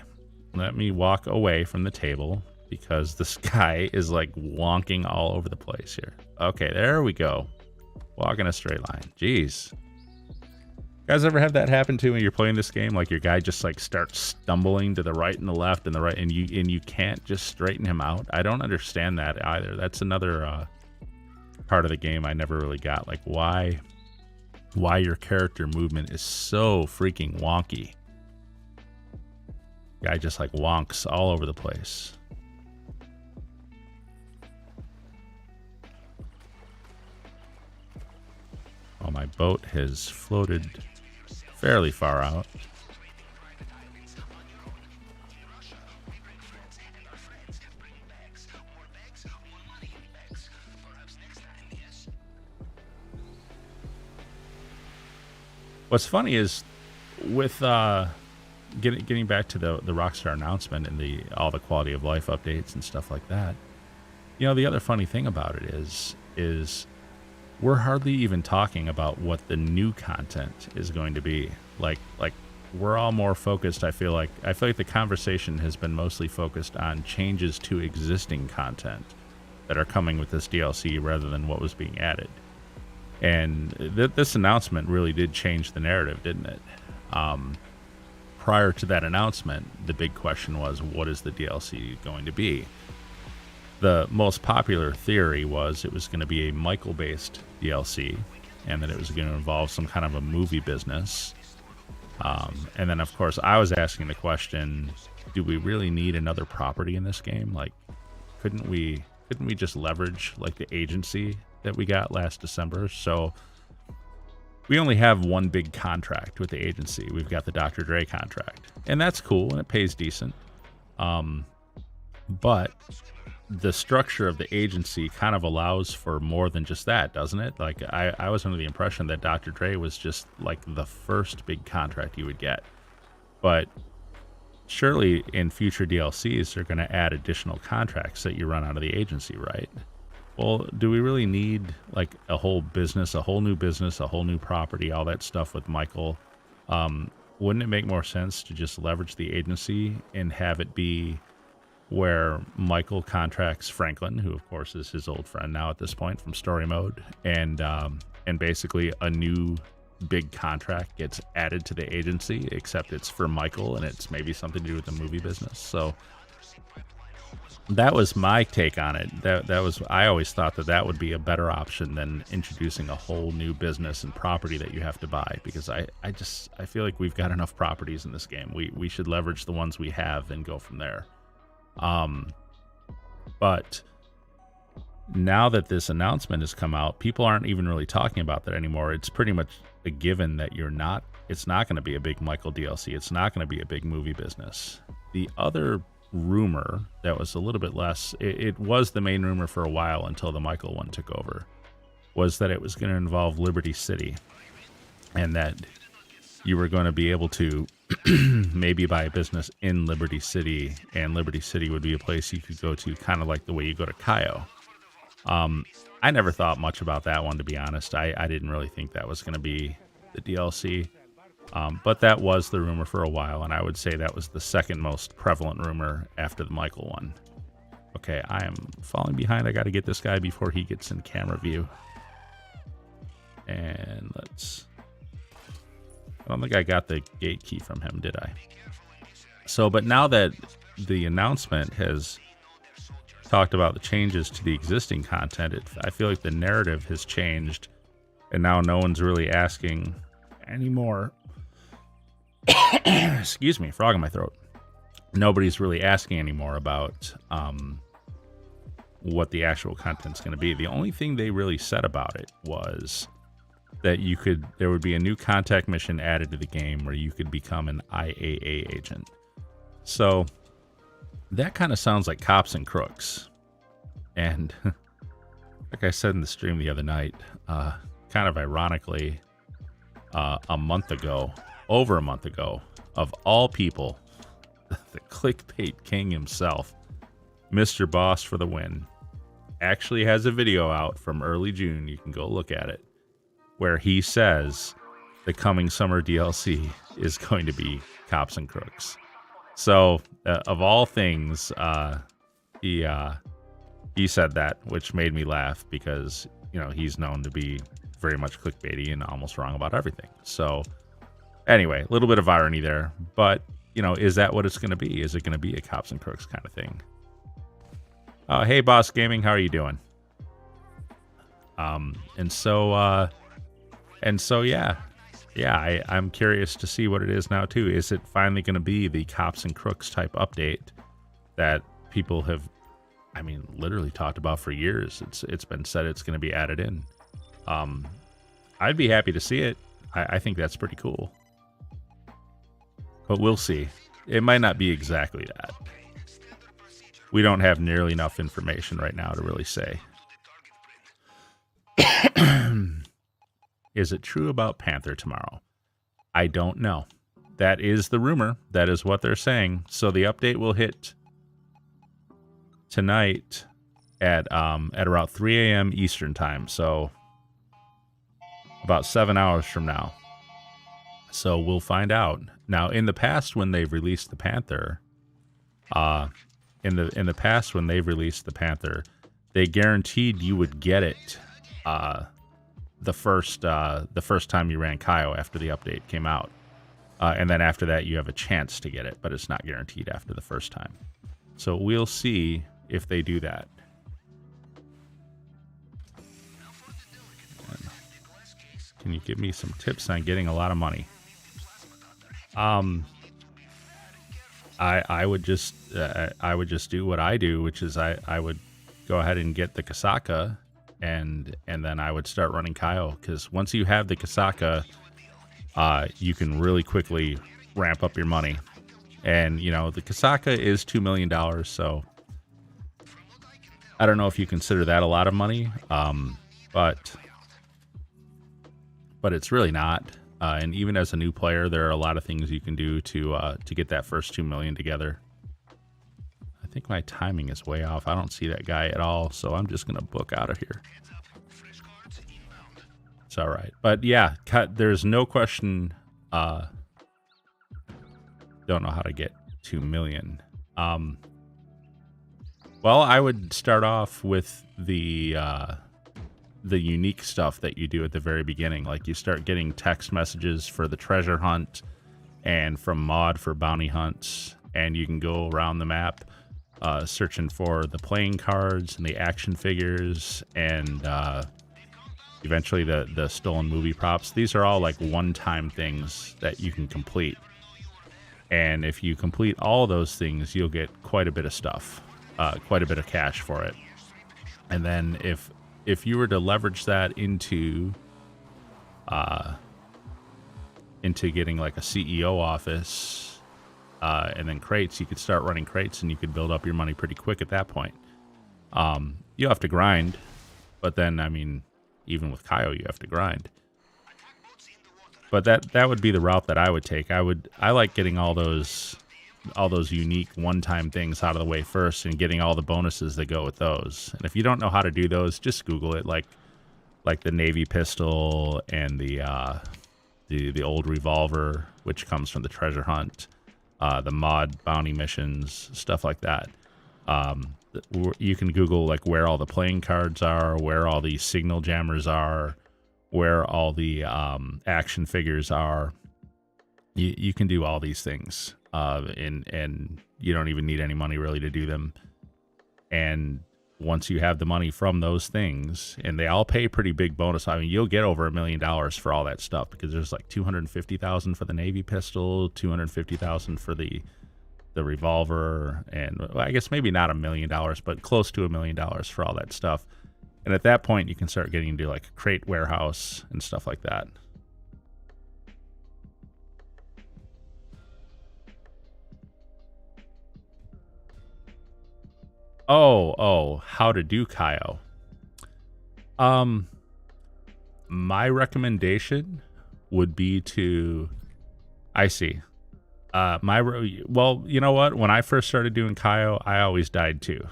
Let me walk away from the table because this guy is like wonking all over the place here. Okay, there we go. Walk in a straight line. Jeez. Guys ever have that happen to when you're playing this game? Like your guy just like starts stumbling to the right and the left and the right, and you can't just straighten him out. I don't understand that either. That's another part of the game I never really got. Like why your character movement is so freaking wonky. Guy just like wonks all over the place. Well, my boat has floated fairly far out. What's funny is with getting back to the Rockstar announcement and all the quality of life updates and stuff like that. You know, the other funny thing about it is we're hardly even talking about what the new content is going to be. Like we're all more focused. I feel like the conversation has been mostly focused on changes to existing content that are coming with this DLC rather than what was being added. And this announcement really did change the narrative, didn't it? Prior to that announcement, the big question was, what is the DLC going to be? The most popular theory was it was going to be a Michael-based DLC, and that it was going to involve some kind of a movie business. And then, of course, I was asking the question, do we really need another property in this game? Like, couldn't we just leverage like the agency that we got last December? So we only have one big contract with the agency. We've got the Dr. Dre contract, and that's cool, and it pays decent. But the structure of the agency kind of allows for more than just that, doesn't it? Like I was under the impression that Dr. Dre was just like the first big contract you would get. But surely in future DLCs, they're going to add additional contracts that you run out of the agency, right? Well, do we really need like a whole business, a whole new property, all that stuff with Michael? Wouldn't it make more sense to just leverage the agency and have it be where Michael contracts Franklin, who of course is his old friend now at this point from story mode, and basically a new big contract gets added to the agency, except it's for Michael and it's maybe something to do with the movie business. So that was my take on it. I always thought that would be a better option than introducing a whole new business and property that you have to buy, because I feel like we've got enough properties in this game. We should leverage the ones we have and go from there. But now that this announcement has come out, people aren't even really talking about that anymore. It's pretty much a given that it's not going to be a big Michael DLC. It's not going to be a big movie business. The other rumor that was a little bit less, it was the main rumor for a while until the Michael one took over, was that it was going to involve Liberty City, and that you were going to be able to maybe buy a business in Liberty City, and Liberty City would be a place you could go to, kind of like the way you go to Cayo. I never thought much about that one, to be honest. I didn't really think that was going to be the DLC. But that was the rumor for a while, and I would say that was the second most prevalent rumor after the Michael one. Okay, I am falling behind. I got to get this guy before he gets in camera view. And I don't think I got the gate key from him, did I? So, but now that the announcement has talked about the changes to the existing content, I feel like the narrative has changed, and now no one's really asking anymore. Excuse me, frog in my throat. Nobody's really asking anymore about what the actual content's going to be. The only thing they really said about it was that there would be a new contact mission added to the game where you could become an IAA agent. So that kind of sounds like cops and crooks. And like I said in the stream the other night, kind of ironically, a month ago, over a month ago, of all people, the clickbait king himself, Mr. Boss for the win, actually has a video out from early June. You can go look at it, where he says the coming summer DLC is going to be Cops and Crooks. So, of all things, he said that, which made me laugh because, you know, he's known to be very much clickbaity and almost wrong about everything. So, anyway, a little bit of irony there. But, you know, is that what it's going to be? Is it going to be a Cops and Crooks kind of thing? Hey, Boss Gaming, how are you doing? And so, yeah. Yeah, I'm curious to see what it is now, too. Is it finally going to be the Cops and Crooks type update that people have, I mean, literally talked about for years? It's been said it's going to be added in. I'd be happy to see it. I think that's pretty cool. But we'll see. It might not be exactly that. We don't have nearly enough information right now to really say. Is it true about Panther tomorrow? I don't know. That is the rumor. That is what they're saying. So the update will hit tonight at around 3 a.m. Eastern time. So about 7 hours from now. So we'll find out. Now, in the past, when they've released the Panther, in the past when they've released the Panther, they guaranteed you would get it the first time you ran Cayo after the update came out, and then after that you have a chance to get it, but it's not guaranteed after the first time. So we'll see if they do that. And can you give me some tips on getting a lot of money? I would just do what I do, which is I would go ahead and get the Kasaka, and then I would start running Cayo, because once you have the Kasaka, you can really quickly ramp up your money. And you know, the Kasaka is $2 million, so I don't know if you consider that a lot of money, but it's really not. And even as a new player, there are a lot of things you can do to get that first 2 million together. I think my timing is way off. I don't see that guy at all, so I'm just gonna book out of here. It's all right, but yeah, there's no question. Don't know how to get 2 million. Well, I would start off with the unique stuff that you do at the very beginning. Like, you start getting text messages for the treasure hunt and from mod for bounty hunts, and you can go around the map searching for the playing cards and the action figures, and eventually the stolen movie props. These are all like one-time things that you can complete, and if you complete all those things, you'll get quite a bit of stuff, quite a bit of cash for it. And then if you were to leverage that into getting like a CEO office, and then crates, you could start running crates, and you could build up your money pretty quick at that point. You have to grind, but then, I mean, even with Cayo, you have to grind. But that would be the route that I would take. I like getting all those unique one-time things out of the way first, and getting all the bonuses that go with those. And if you don't know how to do those, just Google it, like the Navy pistol and the old revolver, which comes from the treasure hunt, the mod bounty missions, stuff like that. You can Google like where all the playing cards are, where all the signal jammers are, where all the action figures are. You can do all these things, and you don't even need any money really to do them. And once you have the money from those things, and they all pay pretty big bonus. I mean, you'll get over $1 million for all that stuff, because there's like 250,000 for the Navy pistol, 250,000 for the revolver, and well, I guess maybe not $1 million, but close to $1 million for all that stuff. And at that point, you can start getting into like a crate warehouse and stuff like that. Oh, how to do Cayo. My recommendation would be to, I see. Well, you know what? When I first started doing Cayo, I always died too.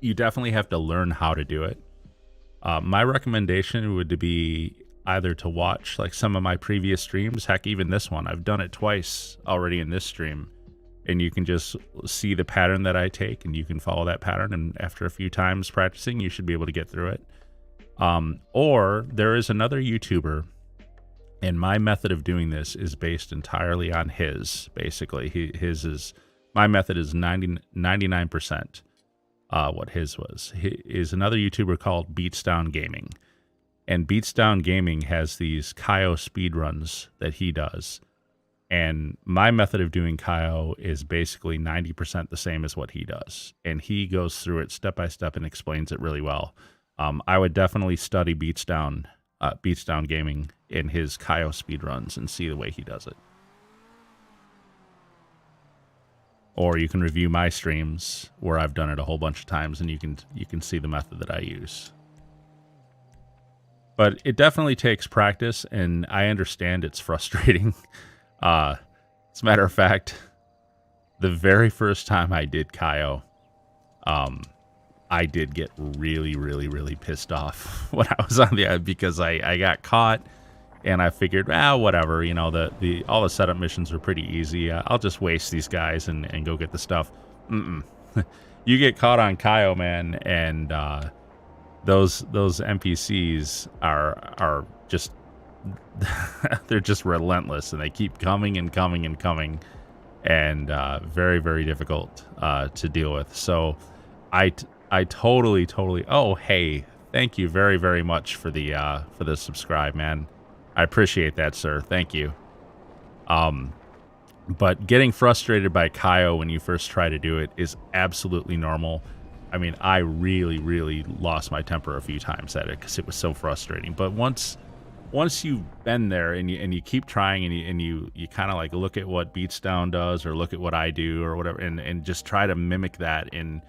You definitely have to learn how to do it. My recommendation would be either to watch like some of my previous streams, heck, even this one. I've done it twice already in this stream, and you can just see the pattern that I take, and you can follow that pattern, and after a few times practicing, you should be able to get through it. Or there is another YouTuber, and my method of doing this is based entirely on his. Basically, my method is 99%. What his was. He is another YouTuber called Beats Down Gaming. And Beats Down Gaming has these Cayo speedruns that he does. And my method of doing Cayo is basically 90% the same as what he does. And he goes through it step by step and explains it really well. I would definitely study Beats Down Gaming in his Cayo speedruns and see the way he does it. Or you can review my streams where I've done it a whole bunch of times, and you can see the method that I use. But it definitely takes practice, and I understand it's frustrating. As a matter of fact, the very first time I did Cayo, I did get really, really, really pissed off when I was on the because I got caught. And I figured, whatever, you know, all the setup missions are pretty easy. I'll just waste these guys and go get the stuff. You get caught on Cayo, man, and those NPCs are just they're just relentless, and they keep coming and coming and coming, and very, very difficult to deal with. So I totally. Oh, hey, thank you very, very much for the subscribe, man. I appreciate that, sir. Thank you. But getting frustrated by Cayo when you first try to do it is absolutely normal. I mean, I really, really lost my temper a few times at it because it was so frustrating. But once you've been there and you keep trying and you kind of like look at what Beats Down does or look at what I do or whatever and just try to mimic that, and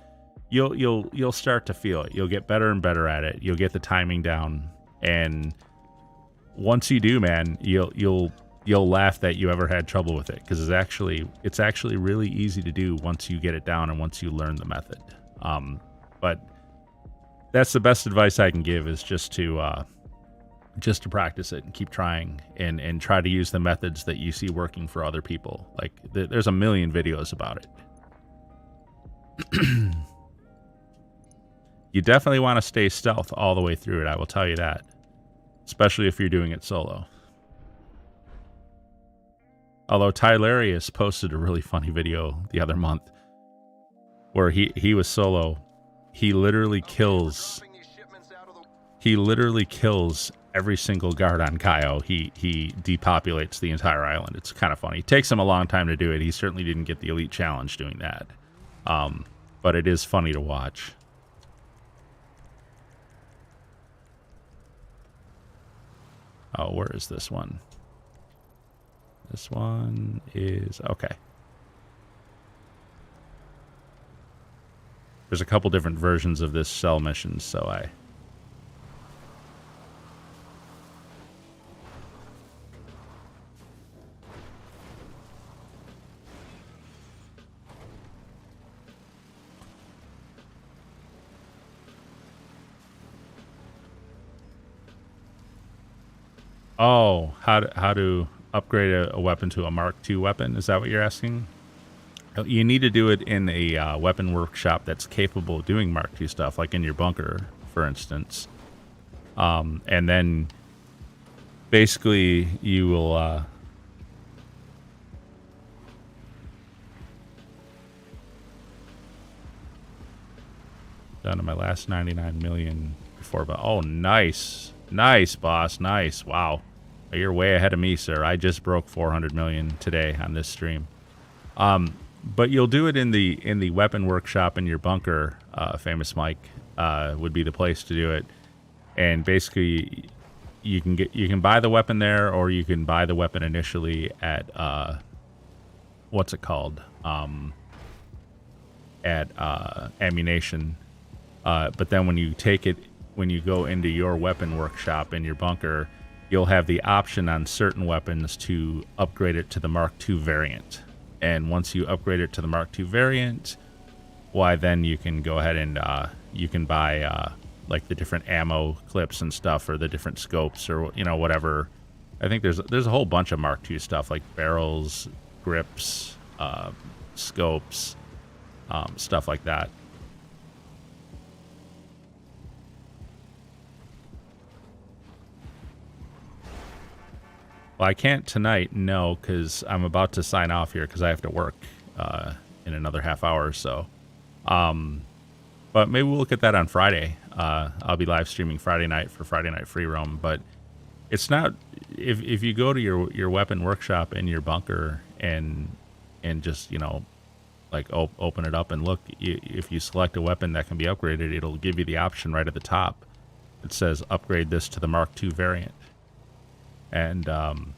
you'll start to feel it. You'll get better and better at it. You'll get the timing down, and once you do, man, you'll laugh that you ever had trouble with it, because it's actually really easy to do once you get it down and once you learn the method. But that's the best advice I can give, is just to practice it and keep trying and try to use the methods that you see working for other people. Like there's a million videos about it. You definitely want to stay stealth all the way through it, I will tell you that. Especially if you're doing it solo. Although Tylarius posted a really funny video the other month where he was solo. He literally kills every single guard on Cayo. He depopulates the entire island. It's kind of funny. It takes him a long time to do it. He certainly didn't get the elite challenge doing that. But it is funny to watch. Oh, where is this one? This one is... okay. There's a couple different versions of this cell mission, so I... Oh, how to upgrade a weapon to a Mark II weapon? Is that what you're asking? You need to do it in a weapon workshop that's capable of doing Mark II stuff, like in your bunker, for instance. And then basically you will... down to my last 99 million before, but oh, nice. Nice, boss. Nice. Wow. You're way ahead of me, sir. I just broke 400 million today on this stream. But you'll do it in the weapon workshop in your bunker. Famous Mike would be the place to do it. And basically, you can buy the weapon there, or you can buy the weapon initially at what's it called? At ammunition. But then when you take it, when you go into your weapon workshop in your bunker, you'll have the option on certain weapons to upgrade it to the Mark II variant. And once you upgrade it to the Mark II variant, why then you can go ahead and you can buy like the different ammo clips and stuff, or the different scopes, or whatever. I think there's a whole bunch of Mark II stuff, like barrels, grips, scopes, stuff like that. Well, I can't tonight, no, because I'm about to sign off here because I have to work in another half hour or so. But maybe we'll look at that on Friday. I'll be live streaming Friday night for Friday Night Free Roam. But it's not, if you go to your weapon workshop in your bunker and just like open it up and look, if you select a weapon that can be upgraded, it'll give you the option right at the top. It says upgrade this to the Mark II variant. And hold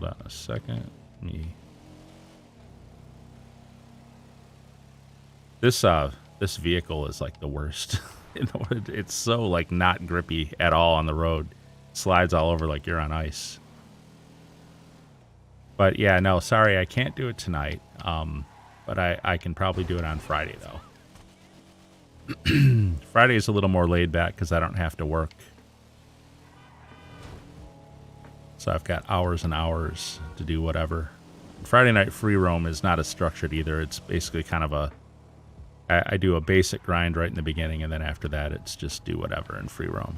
on a second. This vehicle is like the worst in the world. It's so like not grippy at all on the road. Slides all over like you're on ice. But yeah, no, sorry, I can't do it tonight. But I can probably do it on Friday though. Friday is a little more laid back because I don't have to work. So I've got hours and hours to do whatever. Friday Night Free Roam is not as structured either. It's basically kind of I do a basic grind right in the beginning, and then after that it's just do whatever in free roam.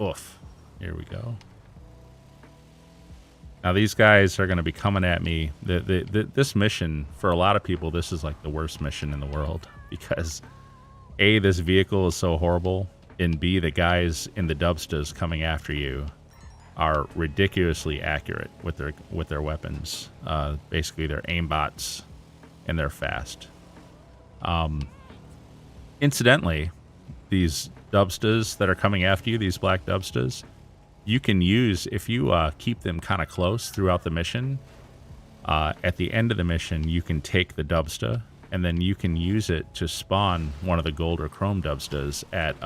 Oof. Here we go. Now these guys are going to be coming at me. This mission, for a lot of people, this is like the worst mission in the world. Because A, this vehicle is so horrible. And B, the guys in the dubstas coming after you are ridiculously accurate with their weapons. Basically, they're aimbots, and they're fast. Incidentally, these dubstas that are coming after you, these black dubstas, you can use, if you keep them kind of close throughout the mission, at the end of the mission, you can take the dubsta, and then you can use it to spawn one of the gold or chrome dubstas at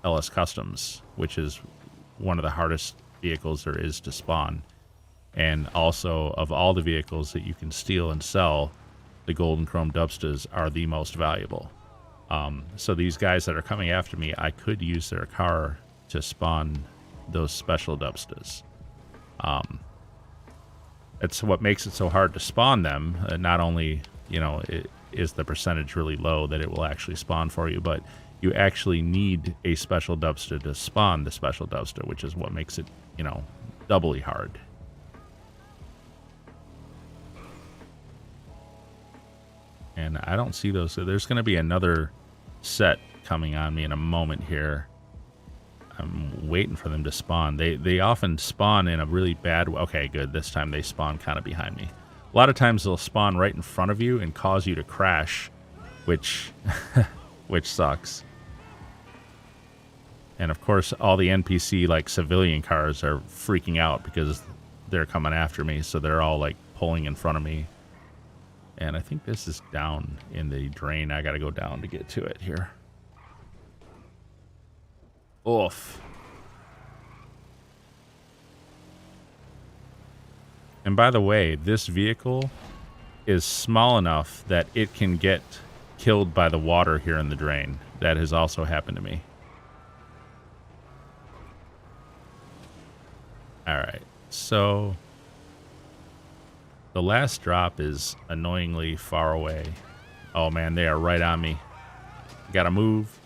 LS Customs, which is one of the hardest vehicles there is to spawn. And also, of all the vehicles that you can steal and sell, the gold and chrome dubstas are the most valuable. So these guys that are coming after me, I could use their car to spawn those special dubstas. It's what makes it so hard to spawn them. Not only, is the percentage really low that it will actually spawn for you, but you actually need a special dubsta to spawn the special dubsta, which is what makes it, doubly hard. And I don't see those. So there's going to be another set coming on me in a moment here. I'm waiting for them to spawn. They often spawn in a really bad way. Okay, good. This time they spawn kind of behind me. A lot of times they'll spawn right in front of you and cause you to crash, which sucks. And of course, all the NPC like civilian cars are freaking out because they're coming after me, so they're all like pulling in front of me. And I think this is down in the drain. I got to go down to get to it here. Oof. And by the way, this vehicle is small enough that it can get killed by the water here in the drain. That has also happened to me. Alright, so the last drop is annoyingly far away. Oh man, they are right on me. Gotta move.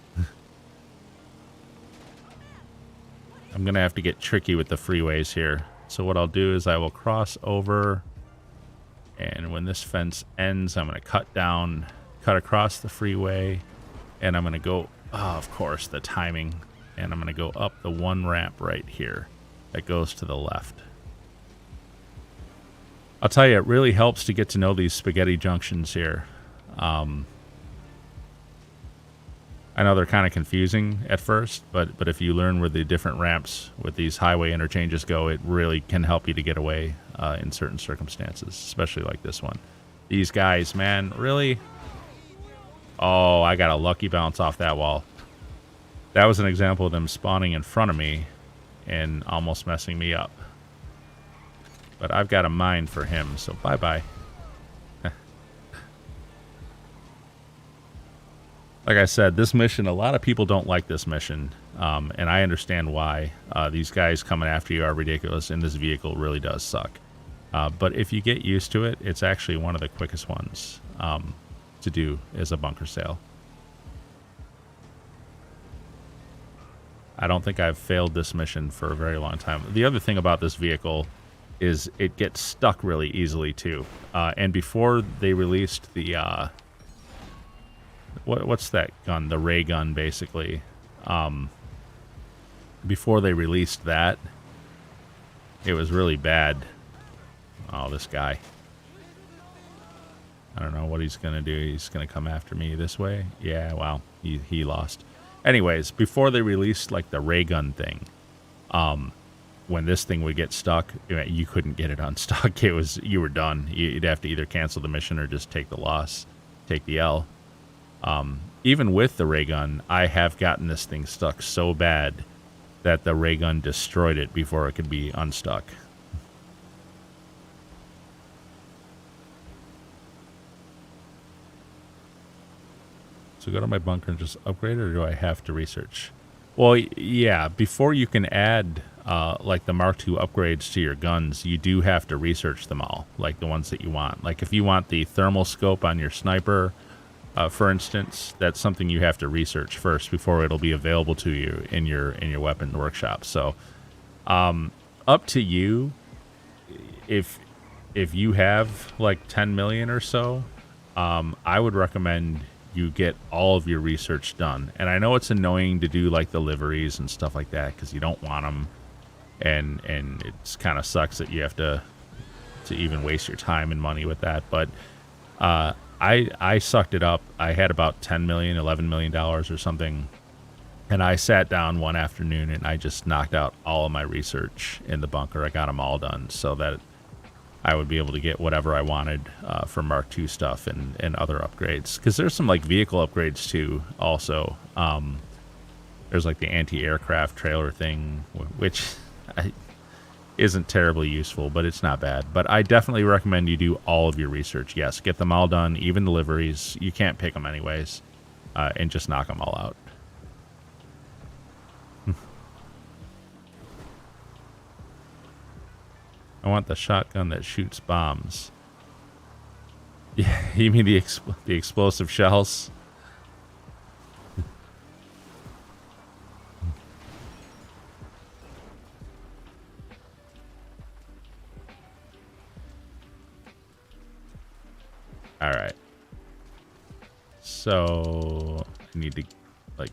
I'm gonna have to get tricky with the freeways here. So what I'll do is I will cross over, and when this fence ends, I'm gonna cut across the freeway, and I'm gonna go, of course, the timing, and I'm gonna go up the one ramp right here that goes to the left. I'll tell you, it really helps to get to know these spaghetti junctions here. I know they're kind of confusing at first, but if you learn where the different ramps with these highway interchanges go, it really can help you to get away in certain circumstances, especially like this one. These guys, man, really? Oh, I got a lucky bounce off that wall. That was an example of them spawning in front of me and almost messing me up. But I've got a mine for him, so bye-bye. Like I said, this mission, a lot of people don't like this mission, and I understand why. These guys coming after you are ridiculous, and this vehicle really does suck. But if you get used to it, it's actually one of the quickest ones to do as a bunker sale. I don't think I've failed this mission for a very long time. The other thing about this vehicle is it gets stuck really easily, too. And before they released the... what's that gun? The ray gun, basically. Before they released that, it was really bad. Oh, this guy. I don't know what he's going to do. He's going to come after me this way. Yeah, well, he lost. Anyways, before they released, like, the ray gun thing, when this thing would get stuck, you couldn't get it unstuck. You were done. You'd have to either cancel the mission or just take the loss, take the L. Even with the ray gun, I have gotten this thing stuck so bad that the ray gun destroyed it before it could be unstuck. So go to my bunker and just upgrade it, or do I have to research? Well, yeah, before you can add like the Mark II upgrades to your guns, you do have to research them all, like the ones that you want. Like if you want the thermal scope on your sniper, for instance, that's something you have to research first before it'll be available to you in your weapon workshop. So up to you. If you have like 10 million or so, I would recommend you get all of your research done. And I know it's annoying to do like the liveries and stuff like that because you don't want them, and it's kind of sucks that you have to even waste your time and money with that. But I sucked it up. I had about 10 million, $11 million or something, and I sat down one afternoon and I just knocked out all of my research in the bunker. I got them all done so that I would be able to get whatever I wanted for Mark II stuff and other upgrades. Because there's some like vehicle upgrades too also. There's like the anti-aircraft trailer thing, which isn't terribly useful, but it's not bad. But I definitely recommend you do all of your research. Yes, get them all done, even the liveries. You can't pick them anyways, and just knock them all out. I want the shotgun that shoots bombs. Yeah, you mean the explosive shells? All right. So I need to like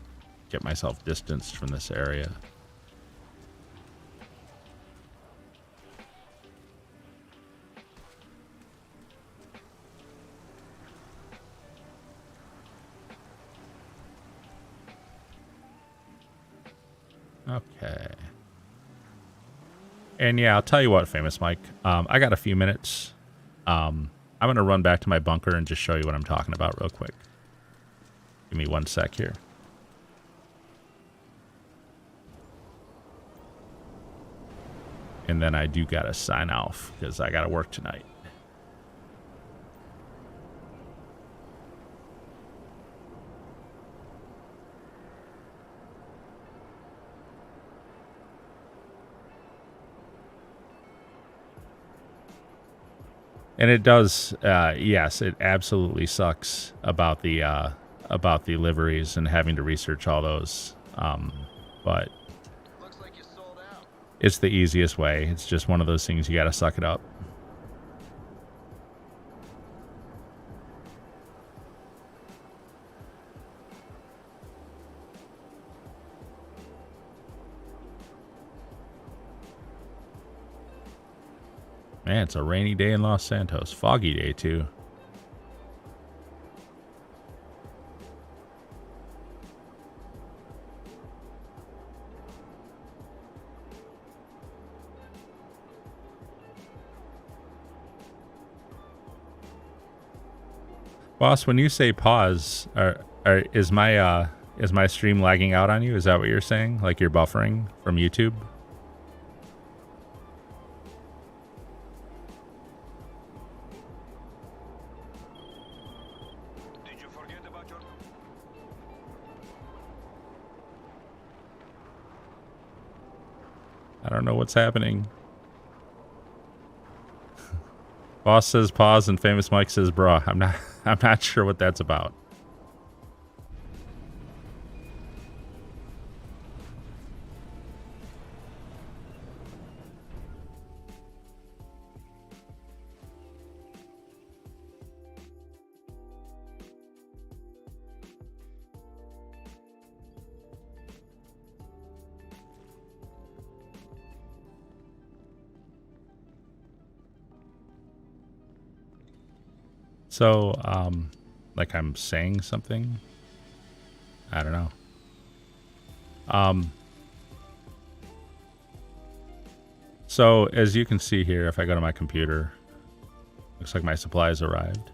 get myself distanced from this area. Okay. And yeah, I'll tell you what, Famous Mike. I got a few minutes. I'm going to run back to my bunker and just show you what I'm talking about real quick. Give me 1 sec here. And then I do got to sign off because I got to work tonight. And it does, yes, it absolutely sucks about the liveries and having to research all those. But looks like you sold out. It's the easiest way. It's just one of those things you got to suck it up. Man, it's a rainy day in Los Santos. Foggy day, too. Boss, when you say pause, is my stream lagging out on you? Is that what you're saying? Like you're buffering from YouTube? Did you forget about your... I don't know what's happening. Boss says pause and Famous Mike says bruh. I'm not sure what that's about. So, like I'm saying something? I don't know. So as you can see here, if I go to my computer, looks like my supplies arrived.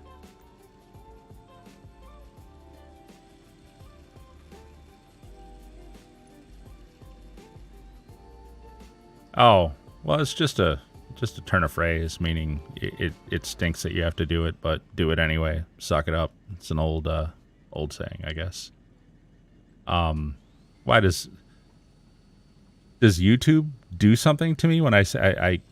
Oh, well, it's just a turn of phrase, meaning it stinks that you have to do it, but do it anyway. Suck it up. It's an old saying, I guess. Why does YouTube do something to me when I say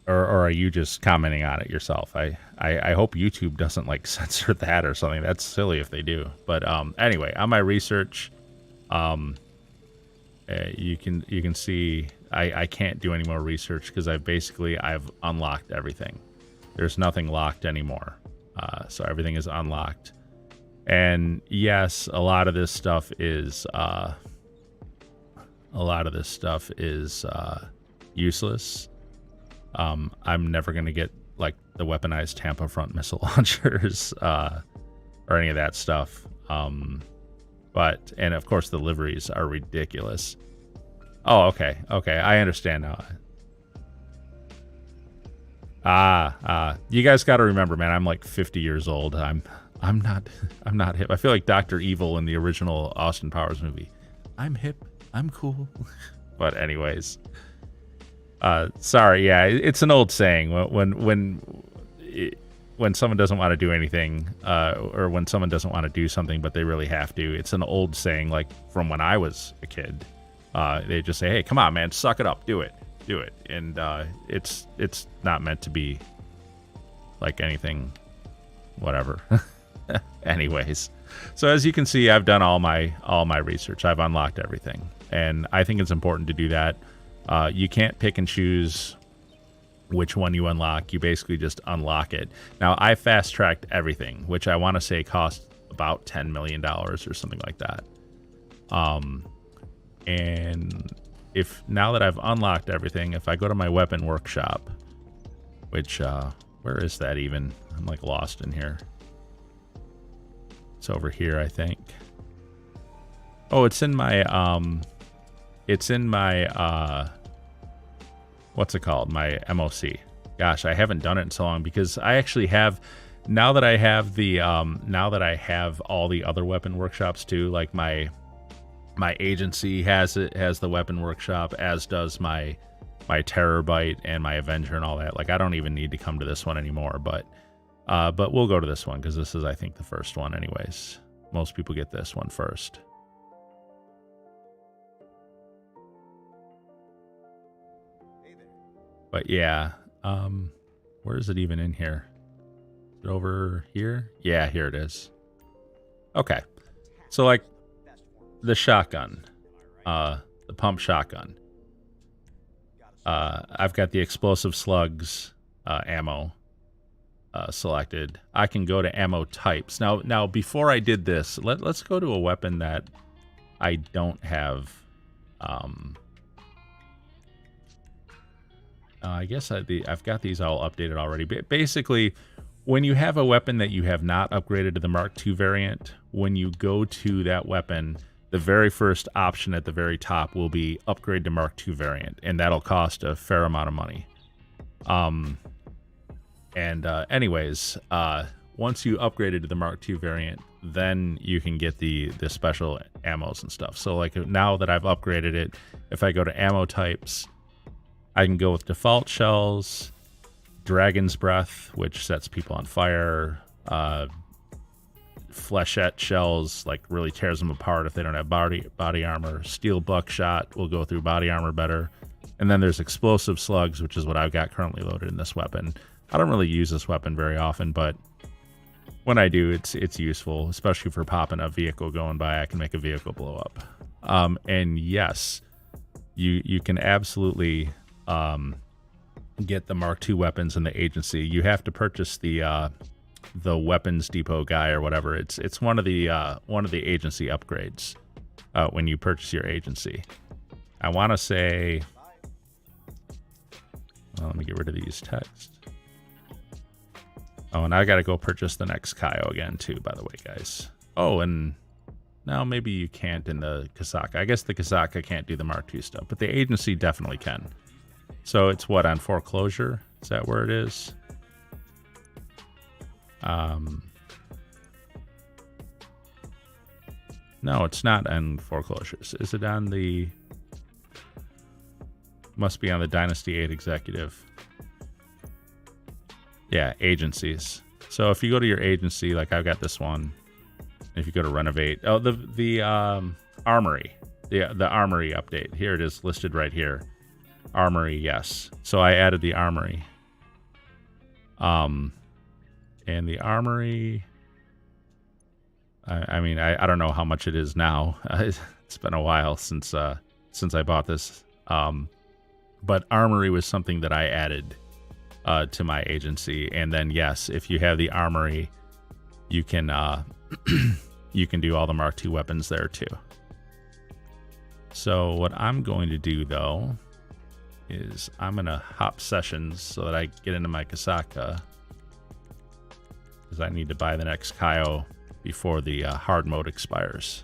or are you just commenting on it yourself? I hope YouTube doesn't like censor that or something. That's silly if they do. But anyway, on my research, you can see I can't do any more research because I've unlocked everything. There's nothing locked anymore. So everything is unlocked. And yes, a lot of this stuff is useless. I'm never going to get like the weaponized Tampa front missile launchers or any of that stuff. But, and of course the liveries are ridiculous. Oh, okay. Okay. I understand now. You guys got to remember, man, I'm like 50 years old. I'm not hip. I feel like Dr. Evil in the original Austin Powers movie. I'm hip. I'm cool. But anyways, sorry. Yeah, it's an old saying when someone doesn't want to do anything, or when someone doesn't want to do something, but they really have to. It's an old saying, like from when I was a kid. They just say, "Hey, come on, man, suck it up, do it," and it's not meant to be like anything, whatever. Anyways, so as you can see, I've done all my research. I've unlocked everything, and I think it's important to do that. You can't pick and choose which one you unlock. You basically just unlock it. Now, I fast-tracked everything, which I want to say cost about $10 million or something like that. And if now that I've unlocked everything, if I go to my weapon workshop, which, where is that even? I'm like lost in here. It's over here, I think. Oh, it's in my, what's it called? My MOC. Gosh, I haven't done it in so long because I actually have, now that I have the, now that I have all the other weapon workshops too, like my agency has the weapon workshop, as does my Terrorbyte and my Avenger and all that. Like, I don't even need to come to this one anymore, but we'll go to this one because this is, I think, the first one anyways. Most people get this one first. But yeah, where is it even in here? Is it over here? Yeah, here it is. Okay. So like the shotgun, the pump shotgun. I've got the explosive slugs ammo selected. I can go to ammo types. Now before I did this, let's go to a weapon that I don't have. I guess I've got these all updated already. But basically, when you have a weapon that you have not upgraded to the Mark II variant, when you go to that weapon, the very first option at the very top will be upgrade to Mark II variant, and that'll cost a fair amount of money. Anyways, once you upgraded to the Mark II variant, then you can get the special ammos and stuff. So like now that I've upgraded it, if I go to ammo types, I can go with default shells, Dragon's Breath, which sets people on fire, flechette shells, like really tears them apart if they don't have body armor. Steel buckshot will go through body armor better. And then there's explosive slugs, which is what I've got currently loaded in this weapon. I don't really use this weapon very often, but when I do, it's useful, especially for popping a vehicle going by. I can make a vehicle blow up. And yes, you can absolutely get the Mark II weapons in the agency. You have to purchase the weapons depot guy or whatever. It's one of the agency upgrades when you purchase your agency. I want to say, well, let me get rid of these texts. Oh, and I got to go purchase the next Cayo again too, by the way, guys. Oh, and now maybe you can't in the Kasaka. I guess the Kasaka can't do the Mark II stuff, but the agency definitely can. So it's what, on foreclosure? Is that where it is? No, it's not on foreclosures. Is it on the... Must be on the Dynasty 8 executive. Yeah, agencies. So if you go to your agency, like I've got this one. If you go to renovate, oh, the armory, the armory update. Here it is listed right here. Armory, yes. So I added the armory. And the armory, I mean, I don't know how much it is now. It's been a while since I bought this. But armory was something that I added to my agency. And then, yes, if you have the armory, you can you can do all the Mark II weapons there too. So what I'm going to do though is I'm going to hop sessions so that I get into my Kasaka, because I need to buy the next Cayo before the hard mode expires.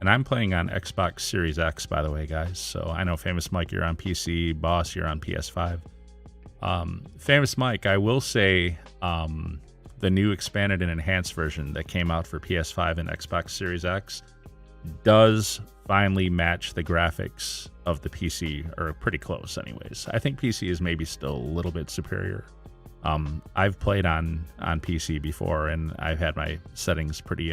And I'm playing on Xbox Series X, by the way, guys. So I know Famous Mike, you're on PC. Boss, you're on PS5. Famous Mike, I will say the new expanded and enhanced version that came out for PS5 and Xbox Series X does finally match the graphics of the PC, or pretty close anyways. I think PC is maybe still a little bit superior. I've played on PC before, and I've had my settings pretty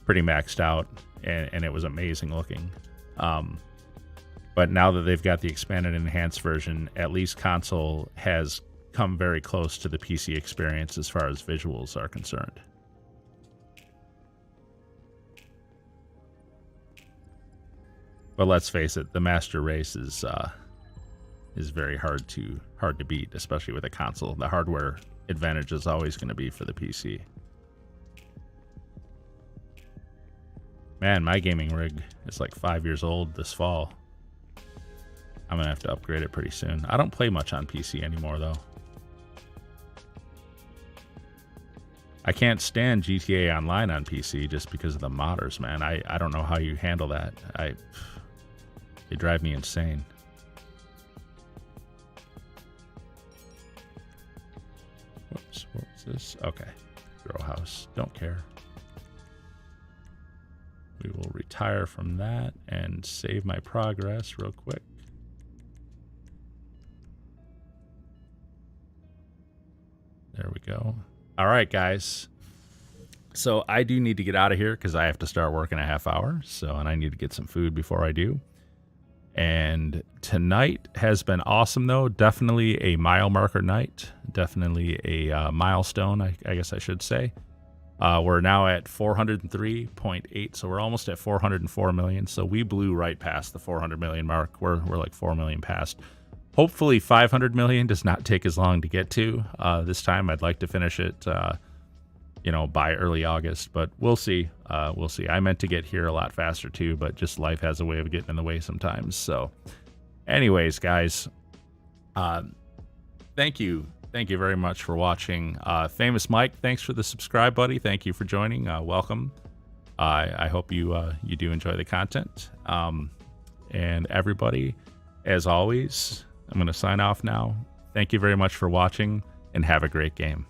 maxed out, and it was amazing looking. But now that they've got the expanded and enhanced version, at least console has come very close to the PC experience as far as visuals are concerned. But let's face it, the master race is very hard to beat, especially with a console. The hardware advantage is always going to be for the PC. Man, my gaming rig is like 5 years old this fall. I'm going to have to upgrade it pretty soon. I don't play much on PC anymore, though. I can't stand GTA Online on PC just because of the modders, man. I don't know how you handle that. They drive me insane. Whoops, what was this? Okay. Grow house. Don't care. We will retire from that and save my progress real quick. There we go. All right, guys. So I do need to get out of here because I have to start work in a half hour. And I need to get some food before I do. And tonight has been awesome, though. Definitely a mile marker night. Definitely a milestone, I guess I should say. We're now at 403.8, so we're almost at 404 million. So we blew right past the 400 million mark. We're like 4 million past. Hopefully 500 million does not take as long to get to. This time I'd like to finish it, by early August, but we'll see. We'll see. I meant to get here a lot faster too, but just life has a way of getting in the way sometimes. So anyways, guys, thank you Thank you very much for watching. Famous Mike, thanks for the subscribe, buddy. Thank you for joining. Welcome. I hope you do enjoy the content. And everybody, as always, I'm going to sign off now. Thank you very much for watching, and have a great game.